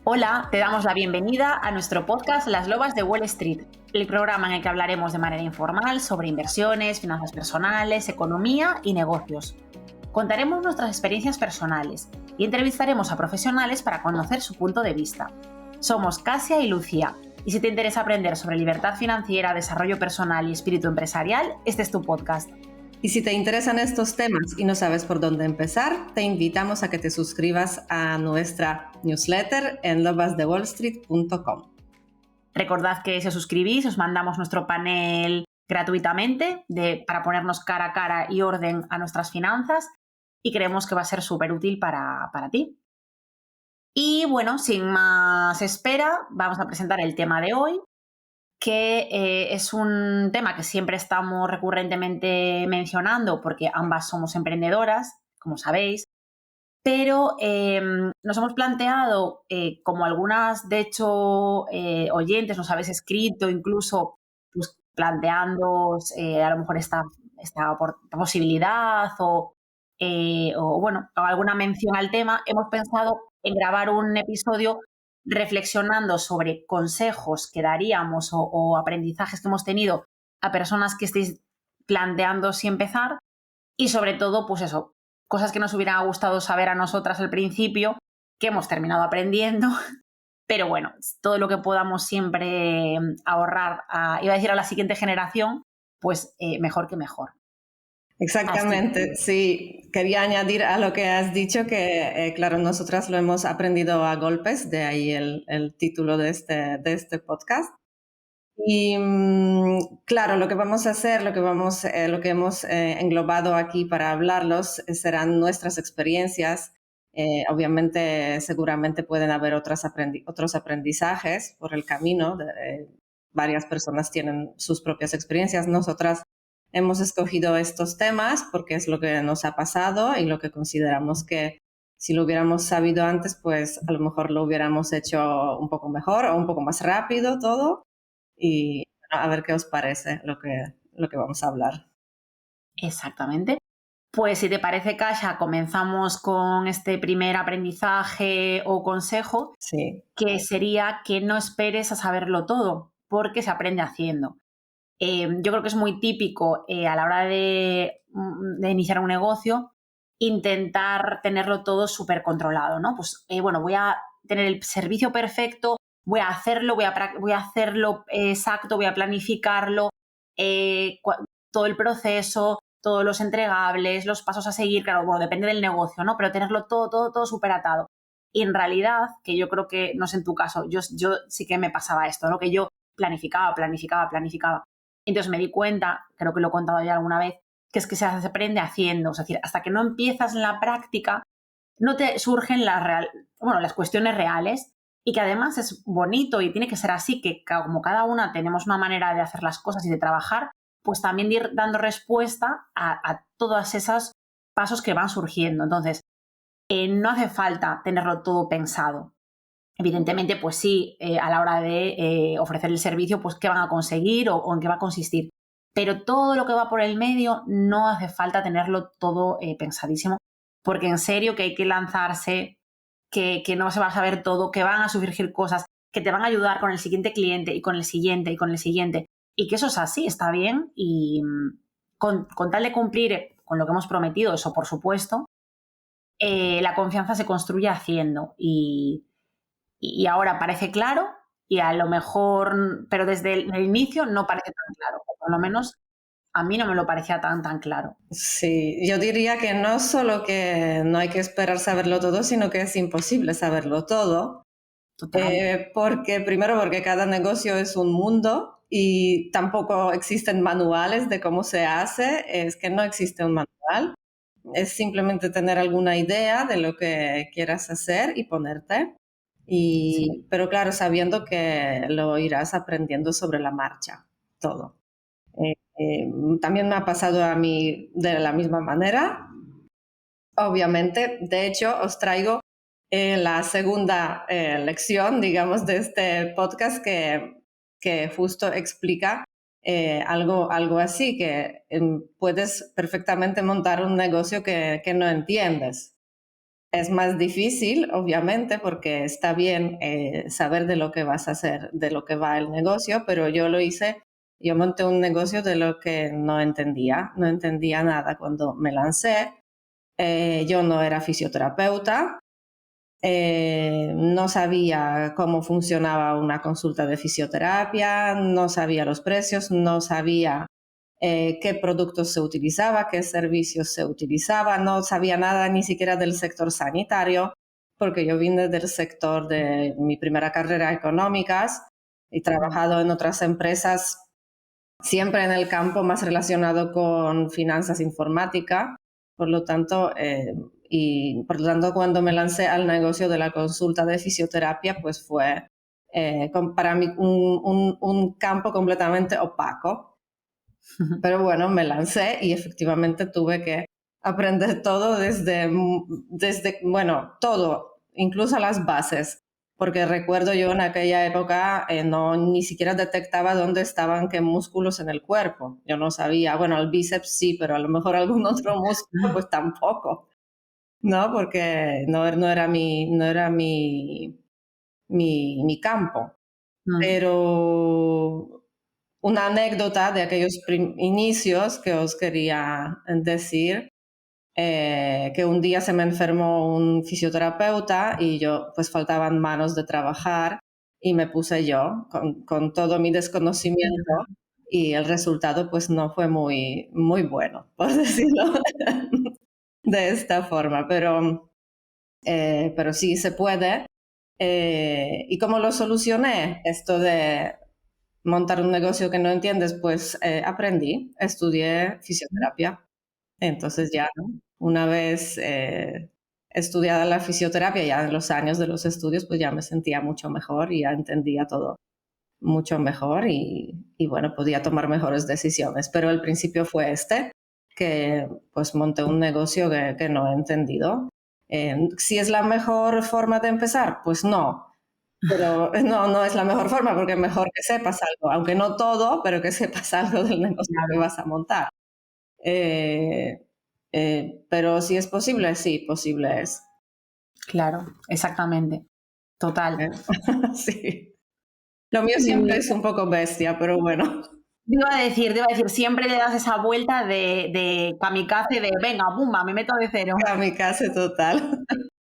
Hola, te damos la bienvenida a nuestro podcast Las Lobas de Wall Street, el programa en el que hablaremos de manera informal sobre inversiones, finanzas personales, economía y negocios. Contaremos nuestras experiencias personales y entrevistaremos a profesionales para conocer su punto de vista. Somos Casia y Lucía, y si te interesa aprender sobre libertad financiera, desarrollo personal y espíritu empresarial, este es tu podcast. Y si te interesan estos temas y no sabes por dónde empezar, te invitamos a que te suscribas a nuestra newsletter en lobasdewallstreet.com. Recordad que si os suscribís os mandamos nuestro panel gratuitamente para ponernos cara a cara y orden a nuestras finanzas y creemos que va a ser súper útil para ti. Y bueno, sin más espera, vamos a presentar el tema de hoy, que es un tema que siempre estamos recurrentemente mencionando porque ambas somos emprendedoras, como sabéis, pero nos hemos planteado, como algunas, de hecho, oyentes nos habéis escrito, incluso pues, planteando a lo mejor esta posibilidad o bueno, alguna mención al tema, hemos pensado en grabar un episodio reflexionando sobre consejos que daríamos o aprendizajes que hemos tenido a personas que estéis planteando si empezar y sobre todo, pues eso, cosas que nos hubiera gustado saber a nosotras al principio, que hemos terminado aprendiendo, pero bueno, todo lo que podamos siempre ahorrar, iba a decir a la siguiente generación, pues mejor que mejor. Exactamente, sí. Quería añadir a lo que has dicho que, claro, nosotras lo hemos aprendido a golpes, de ahí el título de este podcast. Y claro, lo que vamos a hacer, lo que hemos englobado aquí para hablarlos serán nuestras experiencias. Obviamente, seguramente pueden haber otros aprendizajes por el camino. Varias personas tienen sus propias experiencias. Nosotras hemos escogido estos temas porque es lo que nos ha pasado y lo que consideramos que si lo hubiéramos sabido antes, pues a lo mejor lo hubiéramos hecho un poco mejor o un poco más rápido todo. Y a ver qué os parece lo que vamos a hablar. Exactamente. Pues si te parece, Kasia, comenzamos con este primer aprendizaje o consejo, Sí. que sería que no esperes a saberlo todo, porque se aprende haciendo. Yo creo que es muy típico a la hora de iniciar un negocio intentar tenerlo todo súper controlado, ¿no? Pues bueno, voy a tener el servicio perfecto, voy a hacerlo, voy a hacerlo exacto, voy a planificarlo, todo el proceso, todos los entregables, los pasos a seguir, claro, bueno, depende del negocio, ¿no? Pero tenerlo todo súper atado. Y en realidad, que yo creo que, no sé en tu caso, yo sí que me pasaba esto, ¿no? Que yo planificaba. Entonces me di cuenta, creo que lo he contado ya alguna vez, que es que se aprende haciendo. Es decir, hasta que no empiezas en la práctica, no te surgen las cuestiones reales y que además es bonito y tiene que ser así, que como cada una tenemos una manera de hacer las cosas y de trabajar, pues también ir dando respuesta a todos esos pasos que van surgiendo. Entonces, no hace falta tenerlo todo pensado. Evidentemente, pues sí, a la hora de ofrecer el servicio, pues qué van a conseguir o en qué va a consistir. Pero todo lo que va por el medio no hace falta tenerlo todo pensadísimo, porque en serio que hay que lanzarse, que no se va a saber todo, que van a surgir cosas, que te van a ayudar con el siguiente cliente y con el siguiente y con el siguiente. Y que eso es así, está bien. Y con tal de cumplir con lo que hemos prometido, eso por supuesto, la confianza se construye haciendo y ahora parece claro y a lo mejor, pero desde el inicio no parece tan claro, o por lo menos a mí no me lo parecía tan claro. Sí, yo diría que no solo que no hay que esperar saberlo todo, sino que es imposible saberlo todo, Total. porque cada negocio es un mundo y tampoco existen manuales de cómo se hace, es que no existe un manual, es simplemente tener alguna idea de lo que quieras hacer y ponerte. Sí. Pero claro, sabiendo que lo irás aprendiendo sobre la marcha, todo. También me ha pasado a mí de la misma manera, obviamente. De hecho, os traigo la segunda lección, digamos, de este podcast que justo explica algo así, que puedes perfectamente montar un negocio que no entiendes. es más difícil, obviamente, porque está bien saber de lo que vas a hacer, de lo que va el negocio, pero yo lo hice, yo monté un negocio de lo que no entendía nada cuando me lancé. Yo no era fisioterapeuta, no sabía cómo funcionaba una consulta de fisioterapia, no sabía los precios, no sabía qué productos se utilizaba, qué servicios se utilizaba, no sabía nada ni siquiera del sector sanitario, porque yo vine del sector de mi primera carrera económicas y trabajado en otras empresas, siempre en el campo más relacionado con finanzas informática, por lo tanto, cuando me lancé al negocio de la consulta de fisioterapia, pues fue para mí un campo completamente opaco. Pero bueno, me lancé y efectivamente tuve que aprender todo bueno, todo, incluso las bases, porque recuerdo yo en aquella época no ni siquiera detectaba dónde estaban qué músculos en el cuerpo. Yo no sabía, bueno, el bíceps sí, pero a lo mejor algún otro músculo pues tampoco, ¿no? Porque no era mi campo. Pero una anécdota de aquellos inicios que os quería decir, que un día se me enfermó un fisioterapeuta y yo, pues faltaban manos de trabajar y me puse yo con todo mi desconocimiento y el resultado pues no fue muy, muy bueno, por decirlo de esta forma, pero sí se puede. ¿Y cómo lo solucioné? Esto de montar un negocio que no entiendes, pues estudié fisioterapia. Entonces ya, ¿no? Una vez estudiada la fisioterapia, ya en los años de los estudios, pues ya me sentía mucho mejor y ya entendía todo mucho mejor y bueno, podía tomar mejores decisiones. Pero el principio fue que pues monté un negocio que no he entendido. ¿Si es la mejor forma de empezar? Pues no. Pero no es la mejor forma, porque es mejor que sepas algo, aunque no todo, pero que sepas algo del negocio que vas a montar. Eh, pero si es posible, sí, posible es. Claro, exactamente. Total. Sí. Lo mío siempre Y es un poco bestia, pero bueno. te iba a decir, siempre le das esa vuelta de kamikaze de venga, bumba, me meto de cero. Kamikaze total.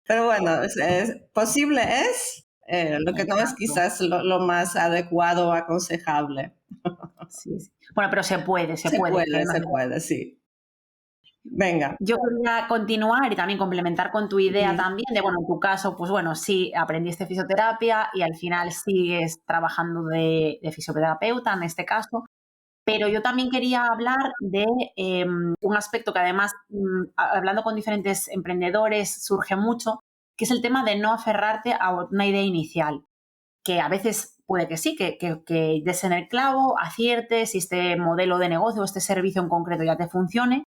Pero bueno, posible es, lo que no es Exacto. quizás lo más adecuado o aconsejable. Sí, sí. Bueno, pero se puede, que no Se hace. puede, sí. Venga. Yo quería continuar y también complementar con tu idea Ujú. también de, bueno, en tu caso, pues bueno, sí, aprendiste fisioterapia y al final sigues trabajando de fisioterapeuta en este caso, pero yo también quería hablar de un aspecto que además, hablando con diferentes emprendedores, surge mucho, que es el tema de no aferrarte a una idea inicial, que a veces puede que sí, que des en el clavo, aciertes, si este modelo de negocio o este servicio en concreto ya te funcione,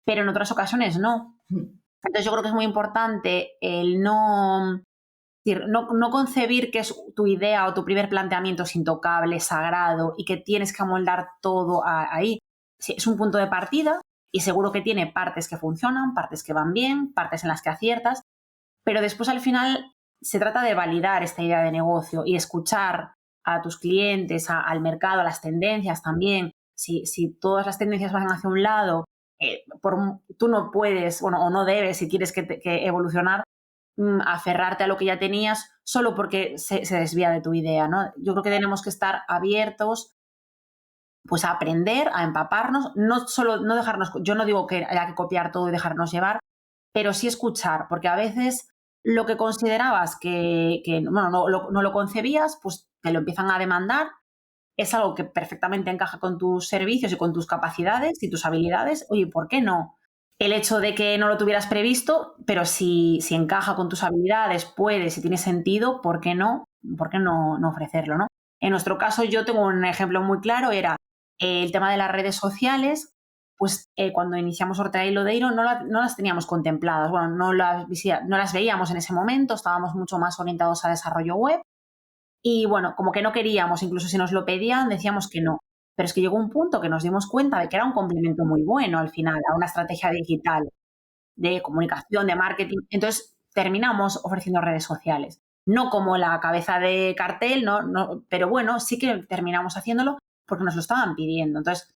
pero en otras ocasiones no. Entonces yo creo que es muy importante el no concebir que es tu idea o tu primer planteamiento es intocable, sagrado y que tienes que amoldar todo ahí. Sí, es un punto de partida y seguro que tiene partes que funcionan, partes que van bien, partes en las que aciertas, pero después al final se trata de validar esta idea de negocio y escuchar a tus clientes, al mercado, a las tendencias también. Si todas las tendencias van hacia un lado, tú no puedes, bueno, o no debes, si quieres que evolucionar, aferrarte a lo que ya tenías solo porque se desvía de tu idea, ¿no? Yo creo que tenemos que estar abiertos pues a aprender, a empaparnos, no dejarnos, yo no digo que haya que copiar todo y dejarnos llevar, pero sí escuchar, porque a veces lo que considerabas que bueno, no lo concebías, pues te lo empiezan a demandar, es algo que perfectamente encaja con tus servicios y con tus capacidades y tus habilidades, oye, ¿por qué no? El hecho de que no lo tuvieras previsto, pero si encaja con tus habilidades, puedes, si tiene sentido, ¿por qué no? ¿Por qué no ofrecerlo, no? En nuestro caso, yo tengo un ejemplo muy claro, era el tema de las redes sociales, pues cuando iniciamos Ortega y Lodeiro no las teníamos contempladas, bueno, no las veíamos en ese momento, estábamos mucho más orientados a desarrollo web y bueno, como que no queríamos, incluso si nos lo pedían, decíamos que no. Pero es que llegó un punto que nos dimos cuenta de que era un complemento muy bueno al final a una estrategia digital de comunicación, de marketing. Entonces terminamos ofreciendo redes sociales. No como la cabeza de cartel, no, pero bueno, sí que terminamos haciéndolo porque nos lo estaban pidiendo. Entonces,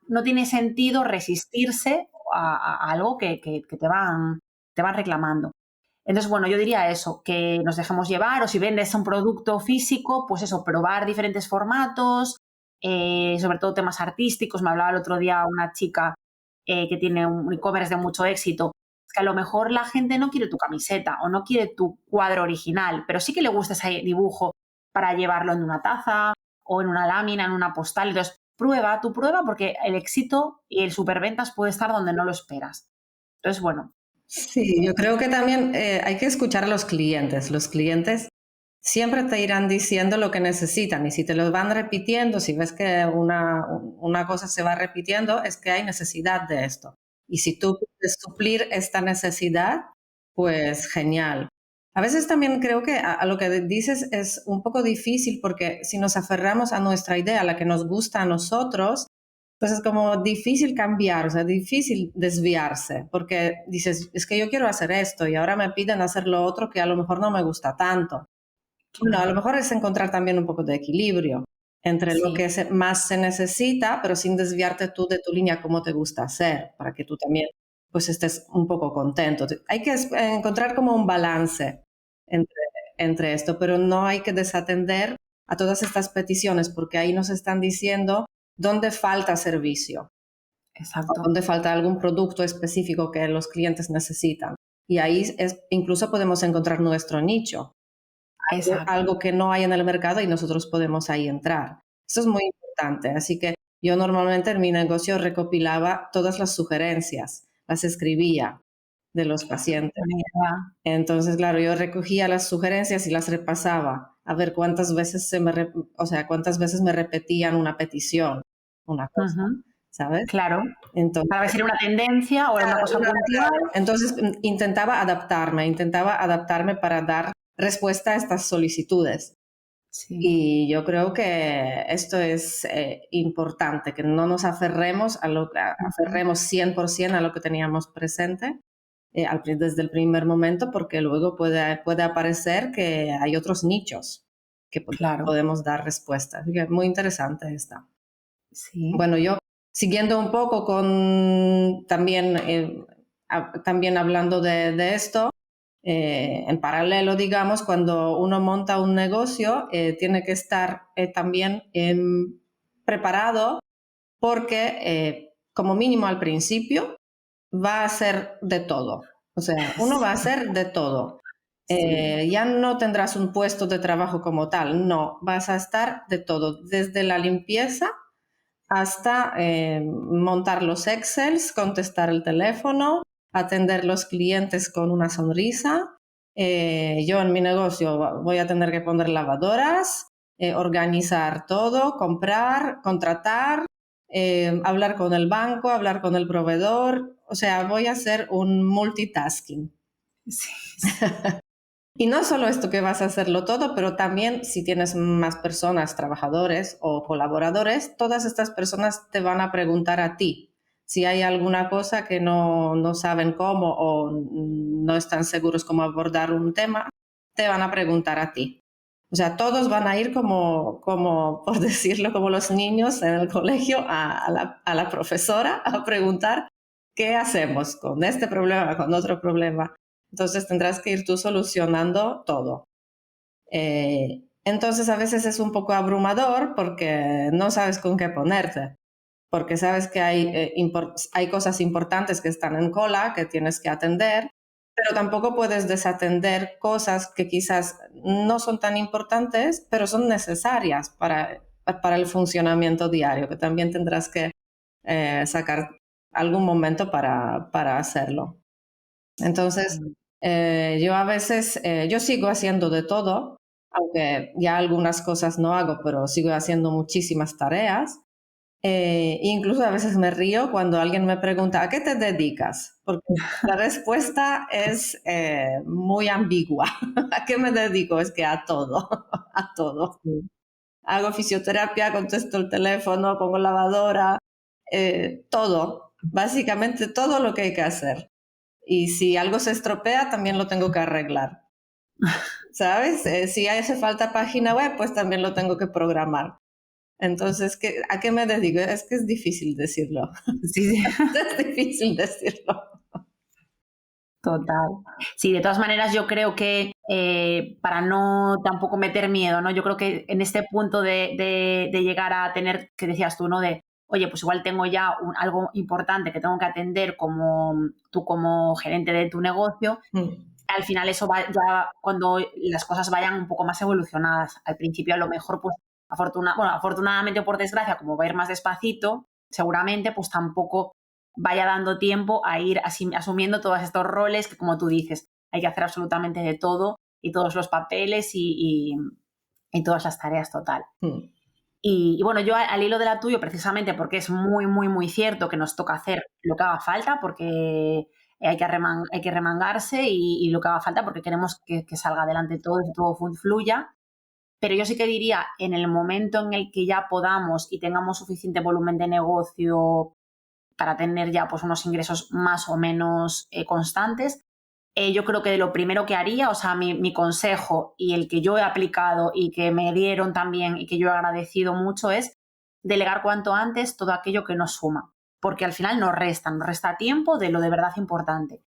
no tiene sentido resistirse a algo que te van reclamando. Entonces, bueno, yo diría eso, que nos dejemos llevar, o si vendes un producto físico, pues eso, probar diferentes formatos, sobre todo temas artísticos. Me hablaba el otro día una chica que tiene un e-commerce de mucho éxito, que a lo mejor la gente no quiere tu camiseta o no quiere tu cuadro original, pero sí que le gusta ese dibujo para llevarlo en una taza o en una lámina, en una postal. Entonces, prueba porque el éxito y el superventas puede estar donde no lo esperas. Entonces, bueno. Sí, yo creo que también hay que escuchar a los clientes. Los clientes siempre te irán diciendo lo que necesitan y si te lo van repitiendo, si ves que una cosa se va repitiendo, es que hay necesidad de esto. Y si tú puedes suplir esta necesidad, pues genial. A veces también creo que a lo que dices es un poco difícil porque si nos aferramos a nuestra idea, a la que nos gusta a nosotros, pues es como difícil cambiar, o sea, difícil desviarse, porque dices, es que yo quiero hacer esto y ahora me piden hacer lo otro que a lo mejor no me gusta tanto. Bueno, a lo mejor es encontrar también un poco de equilibrio entre lo que más se necesita, pero sin desviarte tú de tu línea como te gusta hacer, para que tú también pues estés un poco contento. Hay que encontrar como un balance entre, entre esto, pero no hay que desatender a todas estas peticiones, porque ahí nos están diciendo dónde falta servicio, o Exacto. dónde falta algún producto específico que los clientes necesitan. Y ahí incluso podemos encontrar nuestro nicho, algo que no hay en el mercado y nosotros podemos ahí entrar. Eso es muy importante. Así que yo normalmente en mi negocio recopilaba todas las sugerencias, las escribía de los pacientes. Entonces, claro, yo recogía las sugerencias y las repasaba a ver cuántas veces cuántas veces me repetían una petición, una cosa, ¿sabes? Claro. Entonces, Para ver si era una tendencia o era una cosa puntual. entonces intentaba adaptarme para dar respuesta a estas solicitudes. Sí. Y yo creo que esto es importante, que no nos aferremos aferremos 100% a lo que teníamos presente desde el primer momento, porque luego puede aparecer que hay otros nichos que Claro. podemos dar respuesta. Así que muy interesante esta. Sí. Bueno, yo siguiendo un poco con también hablando de esto, en paralelo, digamos, cuando uno monta un negocio, tiene que estar también preparado porque, como mínimo al principio, va a hacer de todo. O sea, uno va a hacer de todo. Ya no tendrás un puesto de trabajo como tal, no, vas a estar de todo, desde la limpieza hasta montar los Excels, contestar el teléfono, atender los clientes con una sonrisa. Yo en mi negocio voy a tener que poner lavadoras, organizar todo, comprar, contratar, hablar con el banco, hablar con el proveedor. O sea, voy a hacer un multitasking. Sí. Y no solo esto que vas a hacerlo todo, pero también si tienes más personas, trabajadores o colaboradores, todas estas personas te van a preguntar a ti. Si hay alguna cosa que no saben cómo o no están seguros cómo abordar un tema, te van a preguntar a ti. O sea, todos van a ir por decirlo, como los niños en el colegio a la profesora a preguntar qué hacemos con este problema, con otro problema. Entonces tendrás que ir tú solucionando todo. Entonces a veces es un poco abrumador porque no sabes con qué ponerte, porque sabes que hay cosas importantes que están en cola, que tienes que atender, pero tampoco puedes desatender cosas que quizás no son tan importantes, pero son necesarias para el funcionamiento diario, que también tendrás que sacar algún momento para hacerlo. Entonces, yo a veces, yo sigo haciendo de todo, aunque ya algunas cosas no hago, pero sigo haciendo muchísimas tareas. Incluso a veces me río cuando alguien me pregunta, ¿a qué te dedicas? Porque la respuesta es muy ambigua. ¿A qué me dedico? Es que a todo, a todo. Hago fisioterapia, contesto el teléfono, pongo lavadora, todo, básicamente todo lo que hay que hacer. y si algo se estropea, también lo tengo que arreglar. ¿Sabes? Si hace falta página web, pues también lo tengo que programar. Entonces, ¿a qué me dedico? Es que es difícil decirlo. Sí, sí. Es difícil decirlo. Total. Sí, de todas maneras yo creo que para no tampoco meter miedo, ¿no? Yo creo que en este punto de llegar a tener, que decías tú, ¿no? De, oye, pues igual tengo ya algo importante que tengo que atender como tú como gerente de tu negocio, al final eso va ya cuando las cosas vayan un poco más evolucionadas. Al principio a lo mejor, pues afortunadamente o por desgracia, como va a ir más despacito, seguramente pues tampoco vaya dando tiempo a ir asumiendo todos estos roles que, como tú dices, hay que hacer absolutamente de todo y todos los papeles y todas las tareas total. Y bueno, yo al hilo de la tuya, precisamente porque es muy, muy, muy cierto que nos toca hacer lo que haga falta, porque hay que remangarse y lo que haga falta porque queremos que salga adelante todo y que todo fluya. Pero yo sí que diría, en el momento en el que ya podamos y tengamos suficiente volumen de negocio para tener ya pues unos ingresos más o menos constantes, yo creo que lo primero que haría, o sea, mi consejo y el que yo he aplicado y que me dieron también y que yo he agradecido mucho es delegar cuanto antes todo aquello que nos suma, porque al final nos resta tiempo de lo de verdad importante.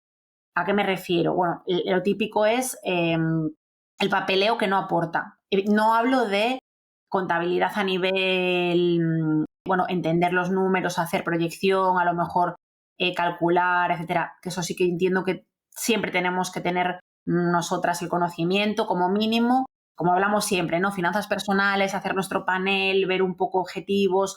¿A qué me refiero? Bueno, lo típico es el papeleo que no aporta. No hablo de contabilidad a nivel, bueno, entender los números, hacer proyección, a lo mejor calcular, etcétera, que eso sí que entiendo que siempre tenemos que tener nosotras el conocimiento como mínimo, como hablamos siempre, ¿no? Finanzas personales, hacer nuestro panel, ver un poco objetivos,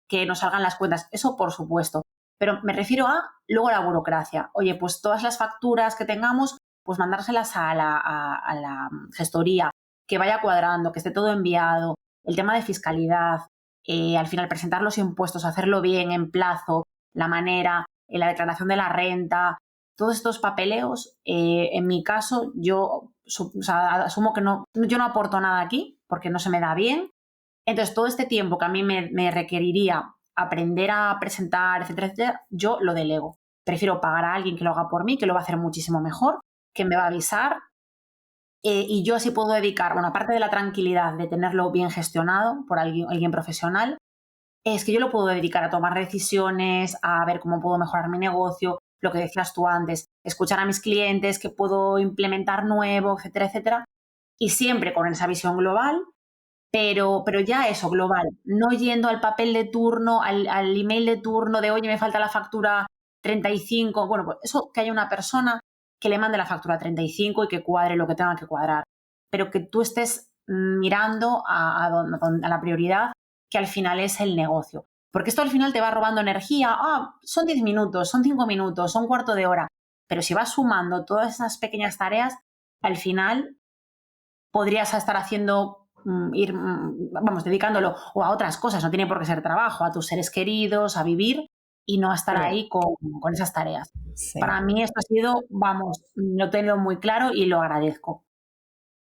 que nos salgan las cuentas, eso por supuesto. Pero me refiero a luego la burocracia. Oye, pues todas las facturas que tengamos, pues mandárselas a la gestoría, que vaya cuadrando, que esté todo enviado. El tema de fiscalidad, al final presentar los impuestos, hacerlo bien, en plazo, la manera, la declaración de la renta, todos estos papeleos, en mi caso, yo asumo que yo no aporto nada aquí porque no se me da bien. Entonces, todo este tiempo que a mí me requeriría aprender a presentar, etcétera, etcétera, yo lo delego. Prefiero pagar a alguien que lo haga por mí, que lo va a hacer muchísimo mejor, que me va a avisar y yo así puedo dedicar, bueno, aparte de la tranquilidad de tenerlo bien gestionado por alguien profesional, es que yo lo puedo dedicar a tomar decisiones, a ver cómo puedo mejorar mi negocio, lo que decías tú antes, escuchar a mis clientes, qué puedo implementar nuevo, etcétera, etcétera, y siempre con esa visión global, pero ya eso, global, no yendo al papel de turno, al email de turno de, oye, me falta la factura 35. Bueno, pues eso, que haya una persona que le mande la factura 35 y que cuadre lo que tenga que cuadrar. Pero que tú estés mirando a la prioridad, que al final es el negocio. Porque esto al final te va robando energía. Son 10 minutos, son 5 minutos, son cuarto de hora. Pero si vas sumando todas esas pequeñas tareas, al final podrías estar haciendo, dedicándolo o a otras cosas, no tiene por qué ser trabajo, a tus seres queridos, a vivir y no a estar ahí con esas tareas. Sí. Para mí esto ha sido, lo tengo muy claro y lo agradezco.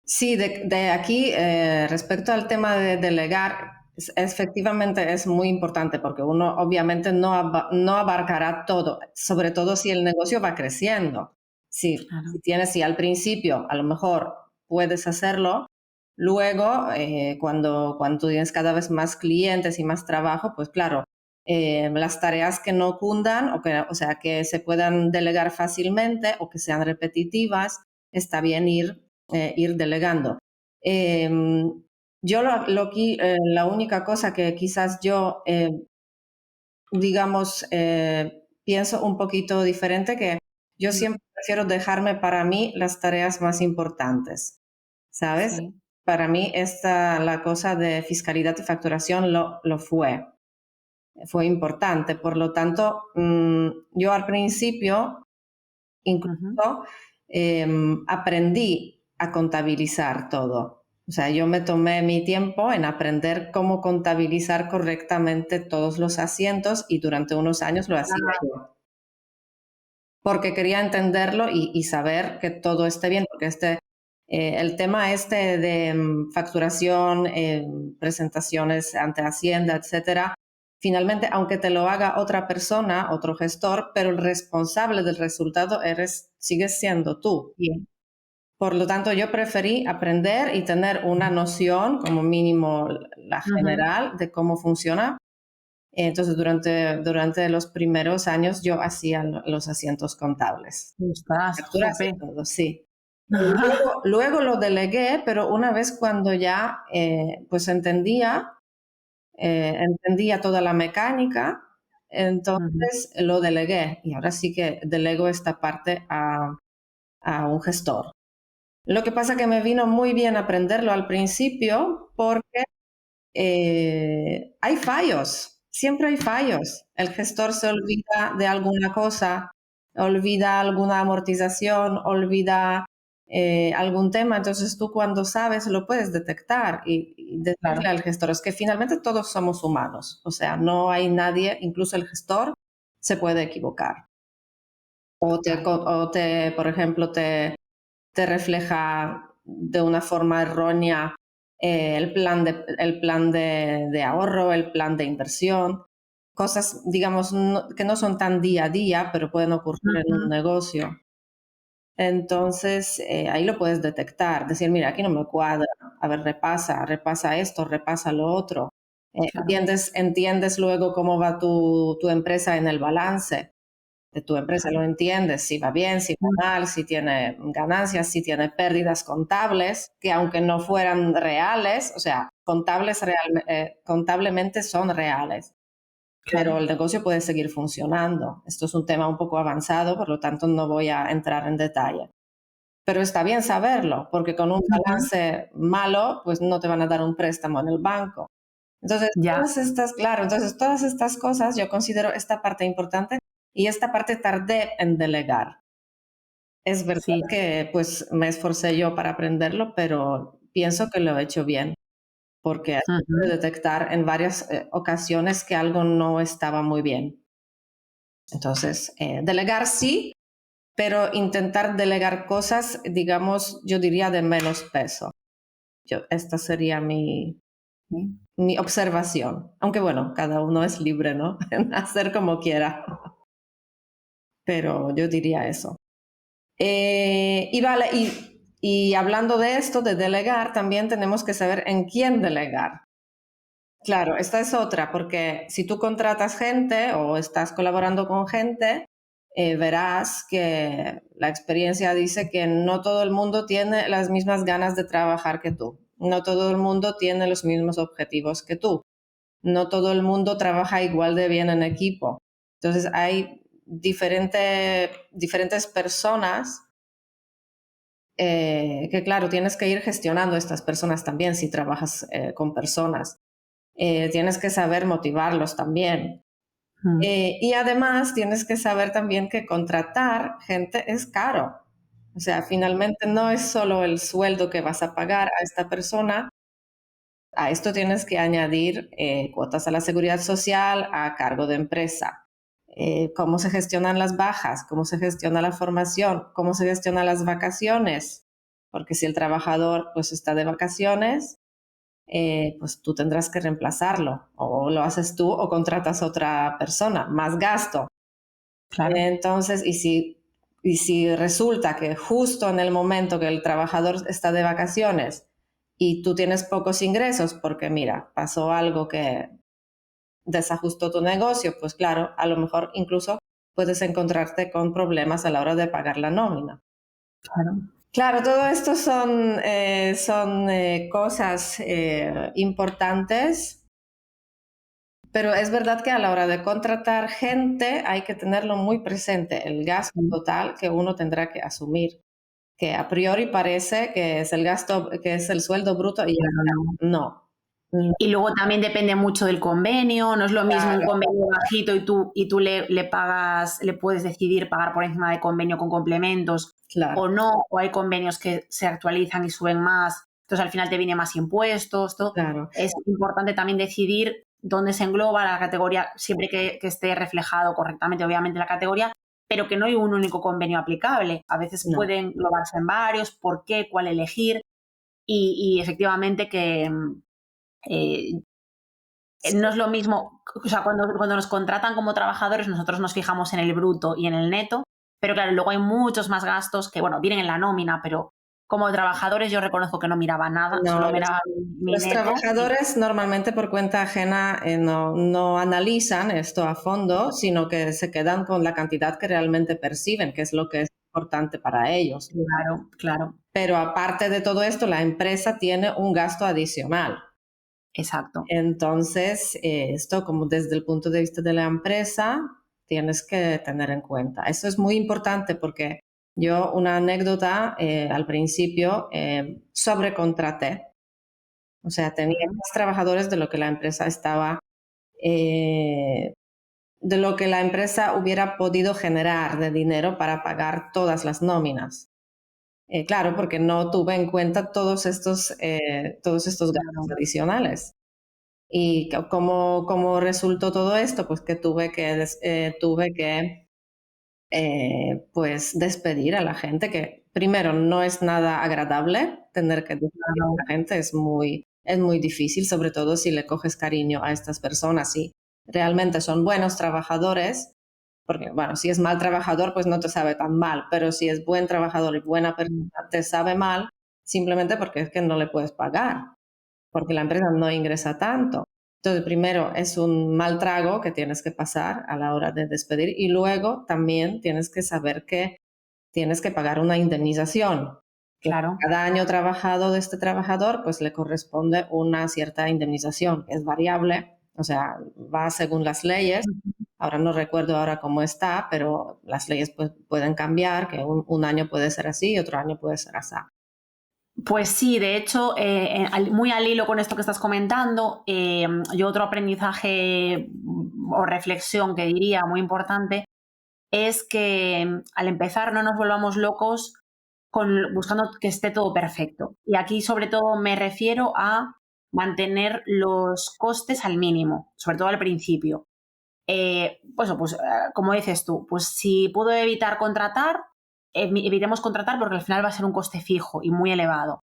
Sí, de aquí, respecto al tema de delegar, efectivamente es muy importante porque uno obviamente no abarcará todo, sobre todo si el negocio va creciendo. Claro. Si al principio a lo mejor puedes hacerlo, luego cuando tú tienes cada vez más clientes y más trabajo, pues claro, las tareas que no cundan o sea, que se puedan delegar fácilmente o que sean repetitivas, está bien ir delegando. Yo la única cosa que quizás yo, digamos, pienso un poquito diferente, que yo siempre prefiero dejarme para mí las tareas más importantes, ¿sabes? Sí. Para mí la cosa de fiscalidad y facturación lo fue importante. Por lo tanto, yo al principio Uh-huh. incluso aprendí a contabilizar todo. O sea, yo me tomé mi tiempo en aprender cómo contabilizar correctamente todos los asientos y durante unos años lo hacía yo. Porque quería entenderlo y saber que todo esté bien, porque el tema este de facturación, presentaciones ante Hacienda, etcétera, finalmente, aunque te lo haga otra persona, otro gestor, pero el responsable del resultado sigues siendo tú. Bien. Por lo tanto, yo preferí aprender y tener una noción, como mínimo la Ujú. general, de cómo funciona. Entonces, durante los primeros años yo hacía los asientos contables, Ostras, facturas jope. y todo, sí. Luego lo delegué, pero una vez cuando ya pues entendía toda la mecánica, Ujú. entonces lo delegué y ahora sí que delego esta parte a un gestor. Lo que pasa que me vino muy bien aprenderlo al principio porque hay fallos, siempre hay fallos. El gestor se olvida de alguna cosa, olvida alguna amortización, olvida algún tema, entonces tú cuando sabes lo puedes detectar y decirle Claro. al gestor, es que finalmente todos somos humanos, o sea, no hay nadie, incluso el gestor se puede equivocar. Total. Por ejemplo, te refleja de una forma errónea el plan de ahorro, el plan de inversión, cosas, digamos, que no son tan día a día, pero pueden ocurrir en un Ujú. negocio. Entonces, ahí lo puedes detectar, decir, mira, aquí no me cuadra, a ver, repasa esto, repasa lo otro. Claro. Entiendes luego cómo va tu empresa en el balance de tu empresa, lo Claro. entiendes, si va bien, si va Mm. mal, si tiene ganancias, si tiene pérdidas contables, que aunque no fueran reales, o sea, contablemente son reales, pero Claro. el negocio puede seguir funcionando. Esto es un tema un poco avanzado, por lo tanto no voy a entrar en detalle. Pero está bien saberlo, porque con un Ujú. balance malo, pues no te van a dar un préstamo en el banco. Entonces, Ya. todas estas cosas yo considero esta parte importante y esta parte tardé en delegar. Es verdad Sí. que pues me esforcé yo para aprenderlo, pero pienso que lo he hecho bien, porque pude Ujú. detectar en varias ocasiones que algo no estaba muy bien. Entonces, delegar sí, pero intentar delegar cosas, digamos, yo diría de menos peso. Esta sería mi observación. Aunque bueno, cada uno es libre, ¿no? En hacer como quiera, pero yo diría eso. Y vale, y hablando de esto, de delegar, también tenemos que saber en quién delegar. Claro, esta es otra, porque si tú contratas gente o estás colaborando con gente, verás que la experiencia dice que no todo el mundo tiene las mismas ganas de trabajar que tú. No todo el mundo tiene los mismos objetivos que tú. No todo el mundo trabaja igual de bien en equipo. Entonces hay diferentes personas que claro, tienes que ir gestionando estas personas también si trabajas con personas. Tienes que saber motivarlos también. Mm. Y además tienes que saber también que contratar gente es caro. O sea, finalmente no es solo el sueldo que vas a pagar a esta persona, a esto tienes que añadir cuotas a la seguridad social a cargo de empresa. Cómo se gestionan las bajas, cómo se gestiona la formación, cómo se gestionan las vacaciones, porque si el trabajador pues está de vacaciones, pues tú tendrás que reemplazarlo, o lo haces tú o contratas a otra persona, más gasto. Claro. Entonces, y si resulta que justo en el momento que el trabajador está de vacaciones y tú tienes pocos ingresos porque mira, pasó algo que desajustó tu negocio, pues claro, a lo mejor incluso puedes encontrarte con problemas a la hora de pagar la nómina. Claro. Claro, todo esto son cosas importantes, pero es verdad que a la hora de contratar gente hay que tenerlo muy presente, el gasto Sí. total que uno tendrá que asumir, que a priori parece que es el gasto, que es el sueldo bruto y ya Pero no. está. No, no, Y luego también depende mucho del convenio, no es lo mismo un claro, convenio bajito y tú le pagas, le puedes decidir pagar por encima de convenio con complementos claro, o no, o hay convenios que se actualizan y suben más, entonces al final te viene más impuestos, todo. claro. Es importante también decidir dónde se engloba la categoría, siempre que esté reflejado correctamente, obviamente, la categoría, pero que no hay un único convenio aplicable. A veces No. pueden englobarse en varios, por qué, cuál elegir y efectivamente que eh, No es lo mismo, o sea, cuando nos contratan como trabajadores, nosotros nos fijamos en el bruto y en el neto, pero claro, luego hay muchos más gastos que, bueno, vienen en la nómina, pero como trabajadores yo reconozco que no miraba nada, No, solo miraba mi los neto. trabajadores normalmente por cuenta ajena no analizan esto a fondo, sino que se quedan con la cantidad que realmente perciben, que es lo que es importante para ellos. Claro, claro, Pero aparte de todo esto, la empresa tiene un gasto adicional. exacto. Entonces, esto como desde el punto de vista de la empresa, tienes que tener en cuenta. Eso es muy importante porque yo, una anécdota, al principio sobrecontraté. O sea, tenía Ujú. más trabajadores de lo que la empresa estaba, eh, de lo que la empresa hubiera podido generar de dinero para pagar todas las nóminas. Claro, porque no tuve en cuenta todos estos gastos Claro. adicionales. ¿Y cómo resultó todo esto? Pues que tuve que pues despedir a la gente, que primero no es nada agradable tener que despedir Claro. a la gente, es muy difícil, sobre todo si le coges cariño a estas personas y realmente son buenos trabajadores, porque bueno, si es mal trabajador, pues no te sabe tan mal, pero si es buen trabajador y buena persona, Mm. te sabe mal simplemente porque es que no le puedes pagar porque la empresa no ingresa tanto. Entonces, primero es un mal trago que tienes que pasar a la hora de despedir y luego también tienes que saber que tienes que pagar una indemnización, que Claro. cada año trabajado de este trabajador, pues le corresponde una cierta indemnización, que es variable, o sea, va según las leyes. Ujú. Ahora no recuerdo ahora cómo está, pero las leyes pues, pueden cambiar, que un año puede ser así y otro año puede ser así. Pues sí, de hecho, muy al hilo con esto que estás comentando, yo otro aprendizaje o reflexión que diría muy importante es que al empezar no nos volvamos locos buscando que esté todo perfecto. Y aquí sobre todo me refiero a mantener los costes al mínimo, sobre todo al principio. Como dices tú, pues si puedo evitar contratar, evitemos contratar porque al final va a ser un coste fijo y muy elevado.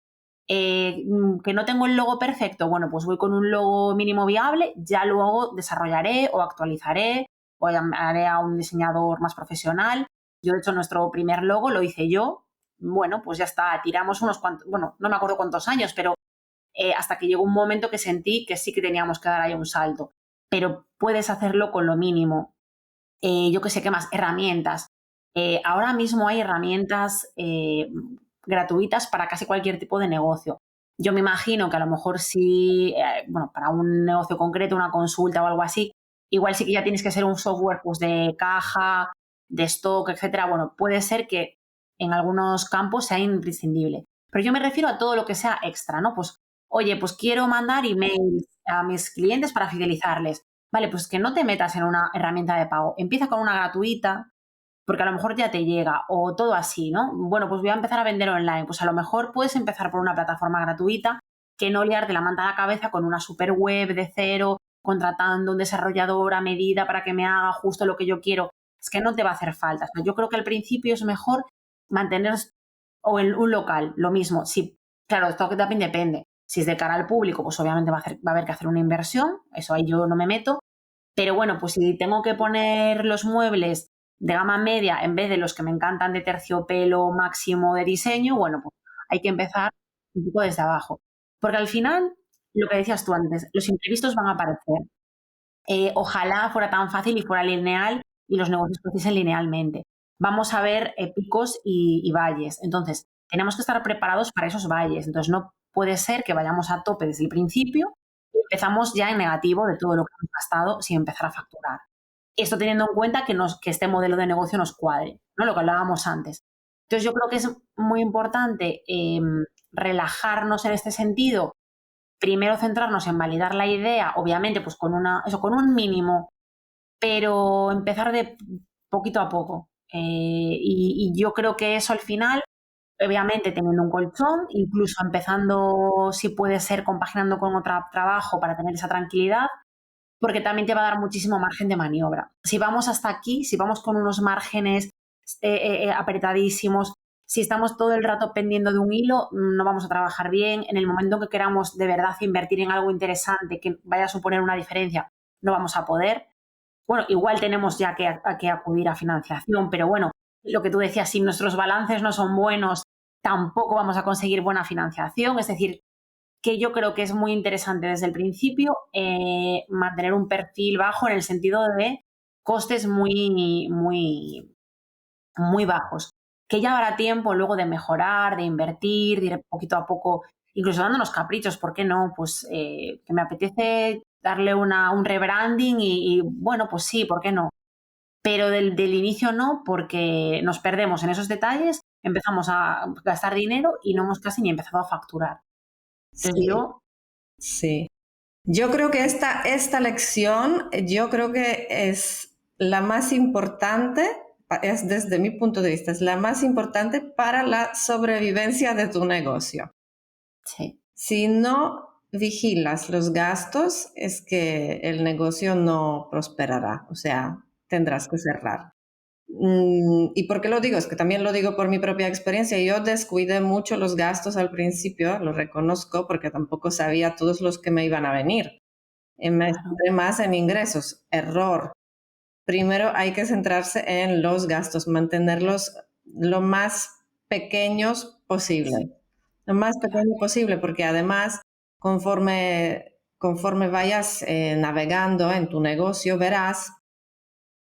Que no tengo el logo perfecto, bueno, pues voy con un logo mínimo viable, ya luego desarrollaré o actualizaré o llamaré a un diseñador más profesional. Yo, de hecho, nuestro primer logo lo hice yo. Bueno, pues ya está, tiramos unos cuantos, bueno, no me acuerdo cuántos años, pero hasta que llegó un momento que sentí que sí que teníamos que dar ahí un salto. Pero puedes hacerlo con lo mínimo. Yo qué sé, ¿qué más? Herramientas. Ahora mismo hay herramientas gratuitas para casi cualquier tipo de negocio. Yo me imagino que a lo mejor sí, bueno, para un negocio concreto, una consulta o algo así, igual sí que ya tienes que ser un software pues, de caja, de stock, etcétera. Bueno, puede ser que en algunos campos sea imprescindible. Pero yo me refiero a todo lo que sea extra, ¿no? Pues, oye, pues quiero mandar emails a mis clientes para fidelizarles. Vale, pues que no te metas en una herramienta de pago. Empieza con una gratuita, porque a lo mejor ya te llega, o todo así, ¿no? Bueno, pues voy a empezar a vender online. Pues a lo mejor puedes empezar por una plataforma gratuita que no liarte la manta a la cabeza con una super web de cero, contratando un desarrollador a medida para que me haga justo lo que yo quiero. Es que no te va a hacer falta. O sea, yo creo que al principio es mejor mantener o en un local, lo mismo. Si, claro, esto también depende. Si es de cara al público, pues obviamente va a haber que hacer una inversión, eso ahí yo no me meto, pero bueno, pues si tengo que poner los muebles de gama media en vez de los que me encantan de terciopelo máximo de diseño, bueno, pues hay que empezar un poco desde abajo. Porque al final, lo que decías tú antes, los imprevistos van a aparecer. Ojalá fuera tan fácil y fuera lineal y los negocios creciesen linealmente. Vamos a ver picos y valles. Entonces, tenemos que estar preparados para esos valles. Entonces, no puede ser que vayamos a tope desde el principio y empezamos ya en negativo de todo lo que hemos gastado sin empezar a facturar. Esto teniendo en cuenta que este modelo de negocio nos cuadre, ¿no? Lo que hablábamos antes. Entonces, yo creo que es muy importante relajarnos en este sentido, primero centrarnos en validar la idea, obviamente, pues con un mínimo, pero empezar de poquito a poco. Y yo creo que eso al final, obviamente teniendo un colchón, incluso empezando, si puede ser, compaginando con otro trabajo para tener esa tranquilidad, porque también te va a dar muchísimo margen de maniobra. Si vamos hasta aquí, si vamos con unos márgenes apretadísimos, Si estamos todo el rato pendiendo de un hilo, no vamos a trabajar bien. En el momento en que queramos de verdad invertir en algo interesante que vaya a suponer una diferencia, no vamos a poder. Bueno, igual tenemos ya que acudir a financiación, pero bueno, lo que tú decías, si nuestros balances no son buenos, tampoco vamos a conseguir buena financiación. Es decir, que yo creo que es muy interesante desde el principio mantener un perfil bajo en el sentido de costes muy, muy, muy bajos, que ya habrá tiempo luego de mejorar, de invertir, de ir poquito a poco, incluso dándonos caprichos, ¿por qué no? Pues que me apetece darle un rebranding y, bueno, pues sí, ¿por qué no? Pero del inicio no, porque nos perdemos en esos detalles, empezamos a gastar dinero y no hemos casi ni empezado a facturar. Entonces Sí, sí. Yo creo que esta lección, yo creo que es la más importante, es desde mi punto de vista, es la más importante para la sobrevivencia de tu negocio. Sí. Si no vigilas los gastos, es que el negocio no prosperará, o sea, tendrás que cerrar. ¿Y por qué lo digo? Es que también lo digo por mi propia experiencia. Yo descuidé mucho los gastos al principio, lo reconozco, porque tampoco sabía todos los que me iban a venir. Y me Claro. centré más en ingresos. Error. Primero hay que centrarse en los gastos, mantenerlos lo más pequeños posible. Lo más Claro. pequeño posible, porque además, conforme vayas navegando en tu negocio, verás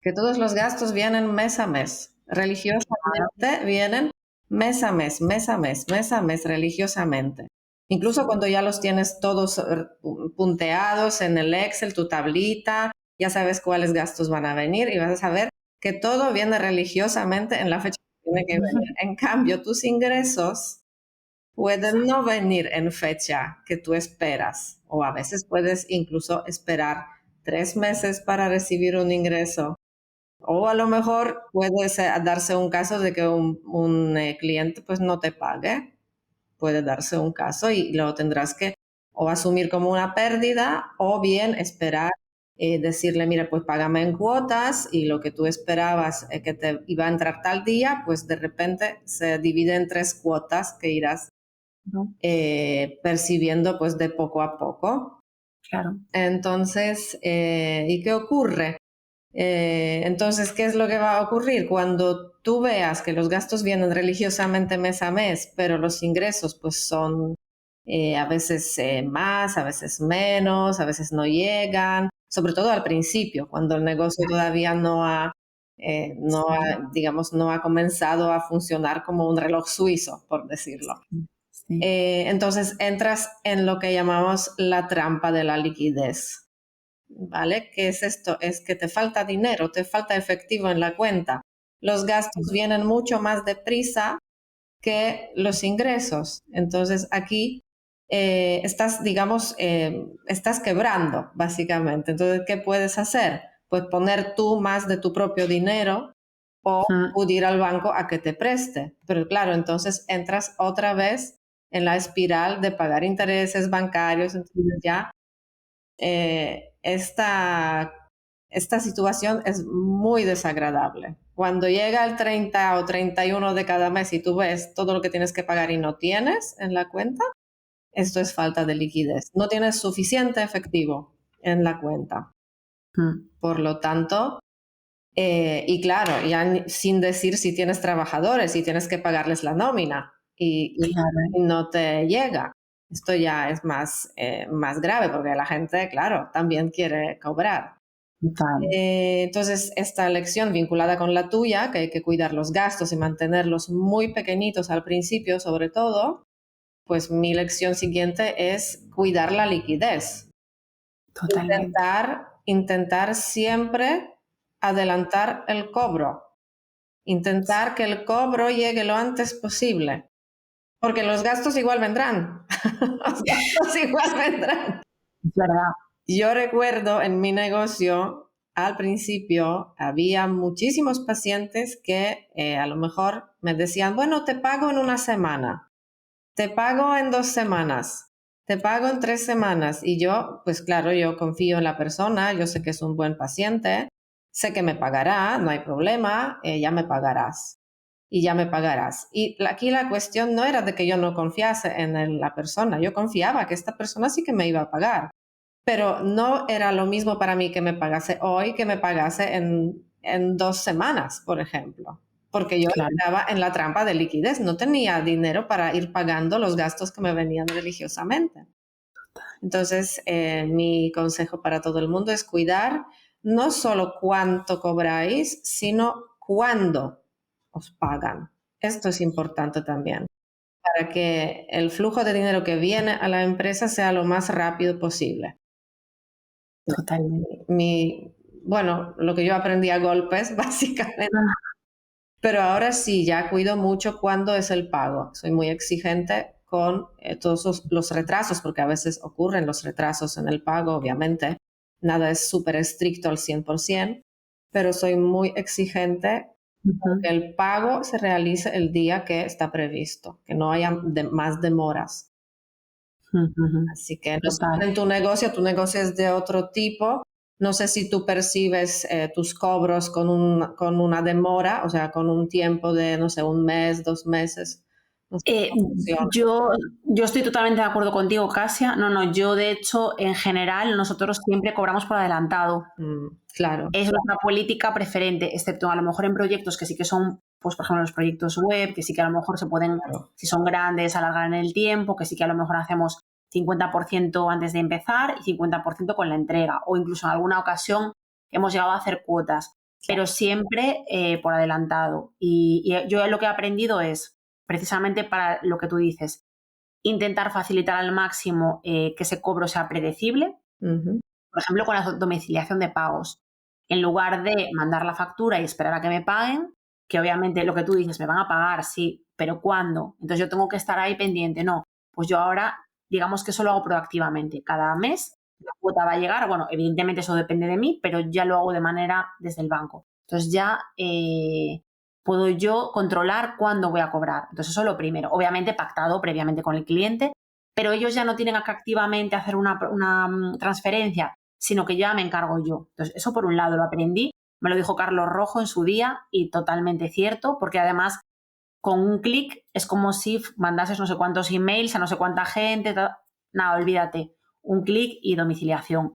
que todos los gastos vienen mes a mes. Religiosamente vienen mes a mes, mes a mes, mes a mes, religiosamente. Incluso cuando ya los tienes todos punteados en el Excel, tu tablita, ya sabes cuáles gastos van a venir y vas a saber que todo viene religiosamente en la fecha que tiene que venir. En cambio, tus ingresos pueden no venir en fecha que tú esperas, o a veces puedes incluso esperar 3 meses para recibir un ingreso, o a lo mejor puede darse un caso de que un cliente pues no te pague. Puede darse un caso y lo tendrás que o asumir como una pérdida o bien esperar, decirle, mira, pues págame en cuotas y lo que tú esperabas que te iba a entrar tal día, pues de repente se divide en 3 cuotas que irás ¿No? percibiendo pues de poco a poco. Claro. Entonces, ¿y qué ocurre? Entonces, ¿qué es lo que va a ocurrir? Cuando tú veas que los gastos vienen religiosamente mes a mes, pero los ingresos pues son a veces más, a veces menos, a veces no llegan, sobre todo al principio, cuando el negocio todavía digamos, no ha comenzado a funcionar como un reloj suizo, por decirlo. Sí. Entonces entras en lo que llamamos la trampa de la liquidez. ¿Vale? ¿Qué es esto? Es que te falta dinero, te falta efectivo en la cuenta. Los gastos vienen mucho más deprisa que los ingresos. Entonces aquí estás, digamos, estás quebrando, básicamente. Entonces, ¿qué puedes hacer? Pues poner tú más de tu propio dinero o Mm. acudir al banco a que te preste. Pero claro, entonces entras otra vez en la espiral de pagar intereses bancarios, entonces ya esta situación es muy desagradable. Cuando llega el 30 o 31 de cada mes y tú ves todo lo que tienes que pagar y no tienes en la cuenta, esto es falta de liquidez. No tienes suficiente efectivo en la cuenta. Mm. Por lo tanto, y claro, ya sin decir si tienes trabajadores y tienes que pagarles la nómina Claro. y no te llega. Esto ya es más grave porque la gente, claro, también quiere cobrar. Total. Entonces, esta lección vinculada con la tuya, que hay que cuidar los gastos y mantenerlos muy pequeñitos al principio, sobre todo, pues mi lección siguiente es cuidar la liquidez. Totalmente. Intentar siempre adelantar el cobro. Intentar que el cobro llegue lo antes posible, porque los gastos igual vendrán. Los gastos igual vendrán. Es verdad. Yo recuerdo en mi negocio, al principio, había muchísimos pacientes que a lo mejor me decían, bueno, te pago en una semana, te pago en 2 semanas, te pago en 3 semanas. Y yo, pues claro, yo confío en la persona, yo sé que es un buen paciente, sé que me pagará, no hay problema, ya me pagarás. y ya me pagarás. Y aquí la cuestión no era de que yo no confiase en la persona, yo confiaba que esta persona sí que me iba a pagar, pero no era lo mismo para mí que me pagase hoy que me pagase en 2 semanas, por ejemplo, porque yo Claro. estaba en la trampa de liquidez, no tenía dinero para ir pagando los gastos que me venían religiosamente. Entonces, mi consejo para todo el mundo es cuidar no solo cuánto cobráis, sino cuándo os pagan. Esto es importante también, para que el flujo de dinero que viene a la empresa sea lo más rápido posible. Totalmente. Bueno, lo que yo aprendí a golpes, básicamente. Ah, Pero ahora sí, ya cuido mucho cuándo es el pago. Soy muy exigente con todos los retrasos, porque a veces ocurren los retrasos en el pago, obviamente. Nada es súper estricto al 100%, pero soy muy exigente con que ujú, el pago se realice el día que está previsto, que no haya más demoras. ujú. Así que no sé, Total. en tu negocio es de otro tipo. No sé si tú percibes tus cobros con una demora, o sea, con un tiempo de, no sé, 1 mes, 2 meses. No sé Eh, cómo funciona. yo, yo estoy totalmente de acuerdo contigo, Casia. No, no, yo de hecho, en general, nosotros siempre cobramos por adelantado. Claro, Es nuestra política preferente, excepto a lo mejor en proyectos que sí que son, pues por ejemplo, los proyectos web, que sí que a lo mejor se pueden, claro, si son grandes, alargar en el tiempo, que sí que a lo mejor hacemos 50% antes de empezar y 50% con la entrega, o incluso en alguna ocasión hemos llegado a hacer cuotas, claro. pero siempre por adelantado. Y yo lo que he aprendido es, precisamente para lo que tú dices, intentar facilitar al máximo que ese cobro sea predecible, Ujú, por ejemplo, con la domiciliación de pagos. En lugar de mandar la factura y esperar a que me paguen, que obviamente lo que tú dices, me van a pagar, sí, pero ¿cuándo? Entonces yo tengo que estar ahí pendiente. No, pues yo ahora, digamos que eso lo hago proactivamente. Cada mes la cuota va a llegar. Bueno, evidentemente eso depende de mí, pero ya lo hago de manera desde el banco. Entonces ya puedo yo controlar cuándo voy a cobrar. Entonces eso es lo primero. Obviamente pactado previamente con el cliente, pero ellos ya no tienen que activamente hacer una transferencia, sino que ya me encargo yo. Entonces, eso por un lado lo aprendí, me lo dijo Carlos Rojo en su día y totalmente cierto, porque además con un clic es como si mandases no sé cuántos emails a no sé cuánta gente, nada, olvídate, un clic y domiciliación.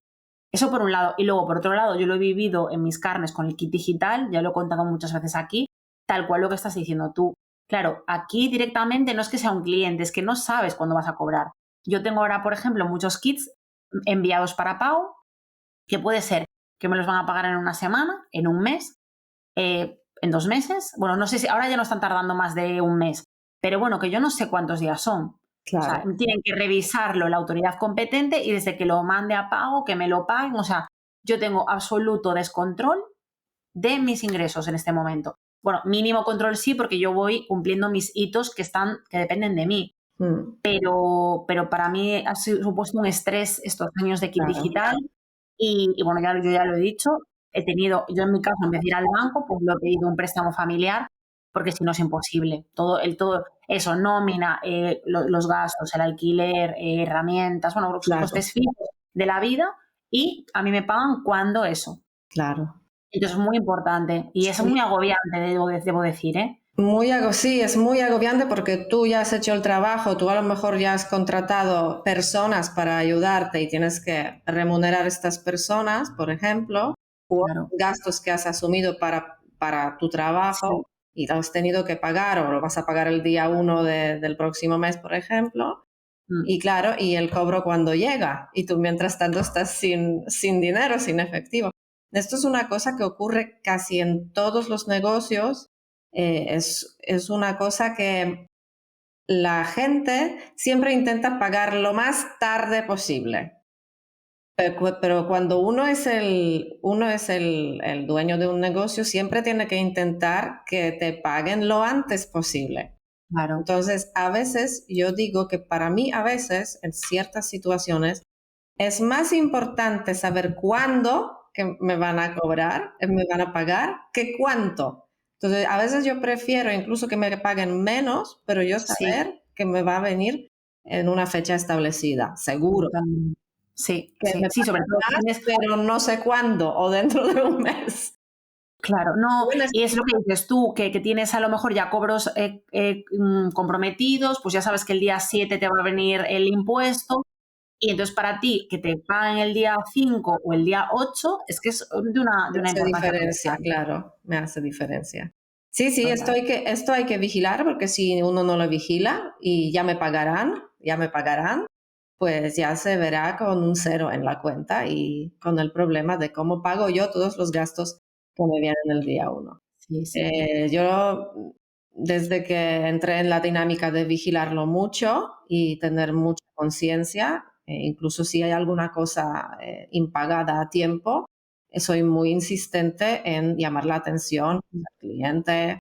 Eso por un lado. Y luego, por otro lado, yo lo he vivido en mis carnes con el kit digital, ya lo he contado muchas veces aquí, tal cual lo que estás diciendo tú. Claro, aquí directamente no es que sea un cliente, es que no sabes cuándo vas a cobrar. Yo tengo ahora, por ejemplo, muchos kits enviados para pago, que puede ser que me los van a pagar en una semana, en un mes, en 2 meses. Bueno, no sé si ahora ya no están tardando más de un mes, pero bueno, que yo no sé cuántos días son. O sea, claro, tienen que revisarlo la autoridad competente y desde que lo mande a pago, que me lo paguen. O sea, yo tengo absoluto descontrol de mis ingresos en este momento. Bueno, mínimo control sí, porque yo voy cumpliendo mis hitos que dependen de mí. mm, Pero para mí ha supuesto un estrés estos años de kit claro, digital y bueno, yo ya lo he dicho, yo en mi caso, en vez de ir al banco, pues lo he pedido un préstamo familiar, porque si no es imposible. Todo eso, nómina, los gastos, el alquiler, herramientas, bueno, los claro, costes fijos de la vida y a mí me pagan cuando eso. claro. Entonces es muy importante y es Sí. muy agobiante, debo decir, ¿eh? Sí, es muy agobiante porque tú ya has hecho el trabajo, tú a lo mejor ya has contratado personas para ayudarte y tienes que remunerar a estas personas, por ejemplo, o Claro, gastos que has asumido para tu sí. trabajo y lo has tenido que pagar o lo vas a pagar el día 1 del próximo mes, por ejemplo. Mm, Y claro, y el cobro cuando llega y tú mientras tanto estás sin dinero, sin efectivo. Esto es una cosa que ocurre casi en todos los negocios. Es una cosa que la gente siempre intenta pagar lo más tarde posible. Pero cuando uno es el dueño de un negocio, siempre tiene que intentar que te paguen lo antes posible. claro, Entonces, a veces yo digo que para mí, a veces, en ciertas situaciones, es más importante saber cuándo que me van a cobrar, me van a pagar, que cuánto. Entonces, a veces yo prefiero incluso que me paguen menos, pero yo sí. saber que me va a venir en una fecha establecida, seguro. Totalmente. Sí, Que sí, me sí, sobre paguen todo si más, tienes pero no sé cuándo o dentro de un mes. Claro, no, Bueno, y es lo que dices tú, que tienes a lo mejor ya cobros comprometidos, pues ya sabes que el día 7 te va a venir el impuesto y entonces para ti que te paguen el día 5 o el día 8 es que es de me una hace importancia diferencia, crucial. claro, me hace diferencia. Sí, sí, Total. esto hay que vigilar porque si uno no lo vigila y ya me pagarán, pues ya se verá con un cero en la cuenta y con el problema de cómo pago yo todos los gastos que me vienen el día uno. Sí, sí, sí. Yo, desde que entré en la dinámica de vigilarlo mucho y tener mucha conciencia, incluso si hay alguna cosa impagada a tiempo, soy muy insistente en llamar la atención Ujú, al cliente,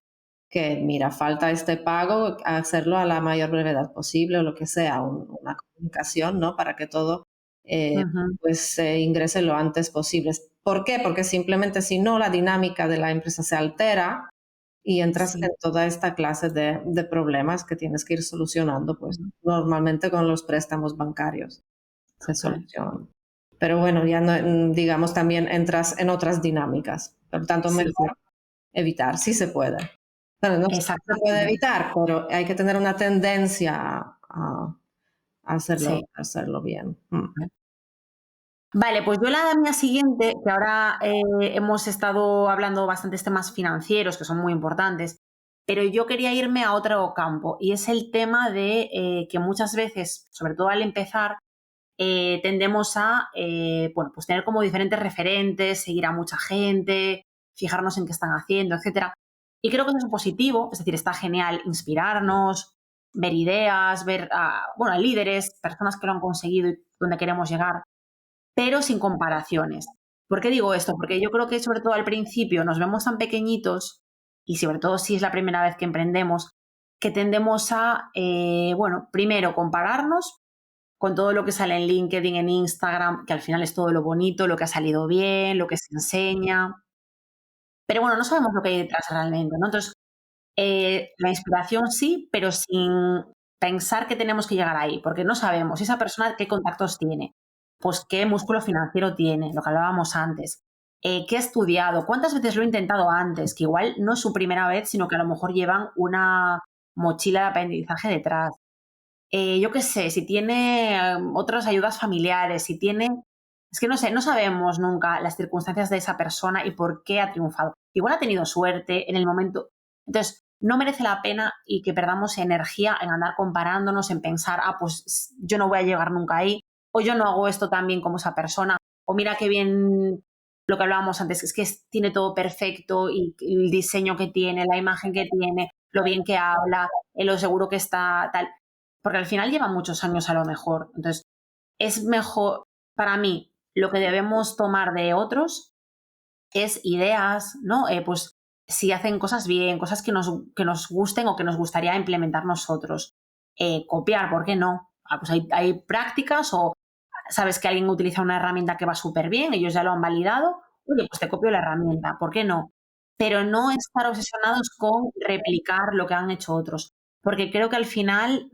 que mira, falta este pago, hacerlo a la mayor brevedad posible o lo que sea, una comunicación, ¿no? Para que todo ujú, pues se ingrese lo antes posible. ¿Por qué? Porque simplemente si no, la dinámica de la empresa se altera y entras en sí, toda esta clase de problemas que tienes que ir solucionando, pues ujú, normalmente con los préstamos bancarios se total. solucionan. Pero bueno, ya no, digamos también entras en otras dinámicas. Por lo tanto, Sí, sí, mejor evitar, sí se puede. Bueno, no siempre se puede exactamente. evitar, pero hay que tener una tendencia a Sí. hacerlo bien. Mm. Vale, pues yo la mía siguiente, que ahora hemos estado hablando bastantes temas financieros que son muy importantes, pero yo quería irme a otro campo y es el tema de que muchas veces, sobre todo al empezar, tendemos a bueno, pues tener como diferentes referentes, seguir a mucha gente, fijarnos en qué están haciendo, etcétera. Y creo que eso es positivo, es decir, está genial inspirarnos, ver ideas, ver bueno, a líderes, personas que lo han conseguido y donde queremos llegar, pero sin comparaciones. ¿Por qué digo esto? Porque yo creo que sobre todo al principio nos vemos tan pequeñitos y sobre todo si es la primera vez que emprendemos, que tendemos a, bueno, primero compararnos con todo lo que sale en LinkedIn, en Instagram, que al final es todo lo bonito, lo que ha salido bien, lo que se enseña. Pero bueno, no sabemos lo que hay detrás realmente, ¿no? Entonces, la inspiración sí, pero sin pensar que tenemos que llegar ahí, porque no sabemos esa persona qué contactos tiene, pues qué músculo financiero tiene, lo que hablábamos antes, qué ha estudiado, cuántas veces lo ha intentado antes, que igual no es su primera vez, sino que a lo mejor llevan una mochila de aprendizaje detrás. Yo qué sé, si tiene otras ayudas familiares, si tiene... Es que no sé, no sabemos nunca las circunstancias de esa persona y por qué ha triunfado. Igual ha tenido suerte en el momento. Entonces, no merece la pena y que perdamos energía en andar comparándonos, en pensar, pues yo no voy a llegar nunca ahí, o yo no hago esto tan bien como esa persona, o mira qué bien lo que hablábamos antes, es que tiene todo perfecto y el diseño que tiene, la imagen que tiene, lo bien que habla, lo seguro que está, tal, porque al final lleva muchos años a lo mejor. Entonces, es mejor, para mí, lo que debemos tomar de otros es ideas, ¿no? Pues si hacen cosas bien, cosas que nos gusten o que nos gustaría implementar nosotros. Copiar, ¿por qué no? Pues hay prácticas o sabes que alguien utiliza una herramienta que va súper bien, ellos ya lo han validado, oye, pues te copio la herramienta, ¿por qué no? Pero no estar obsesionados con replicar lo que han hecho otros, porque creo que al final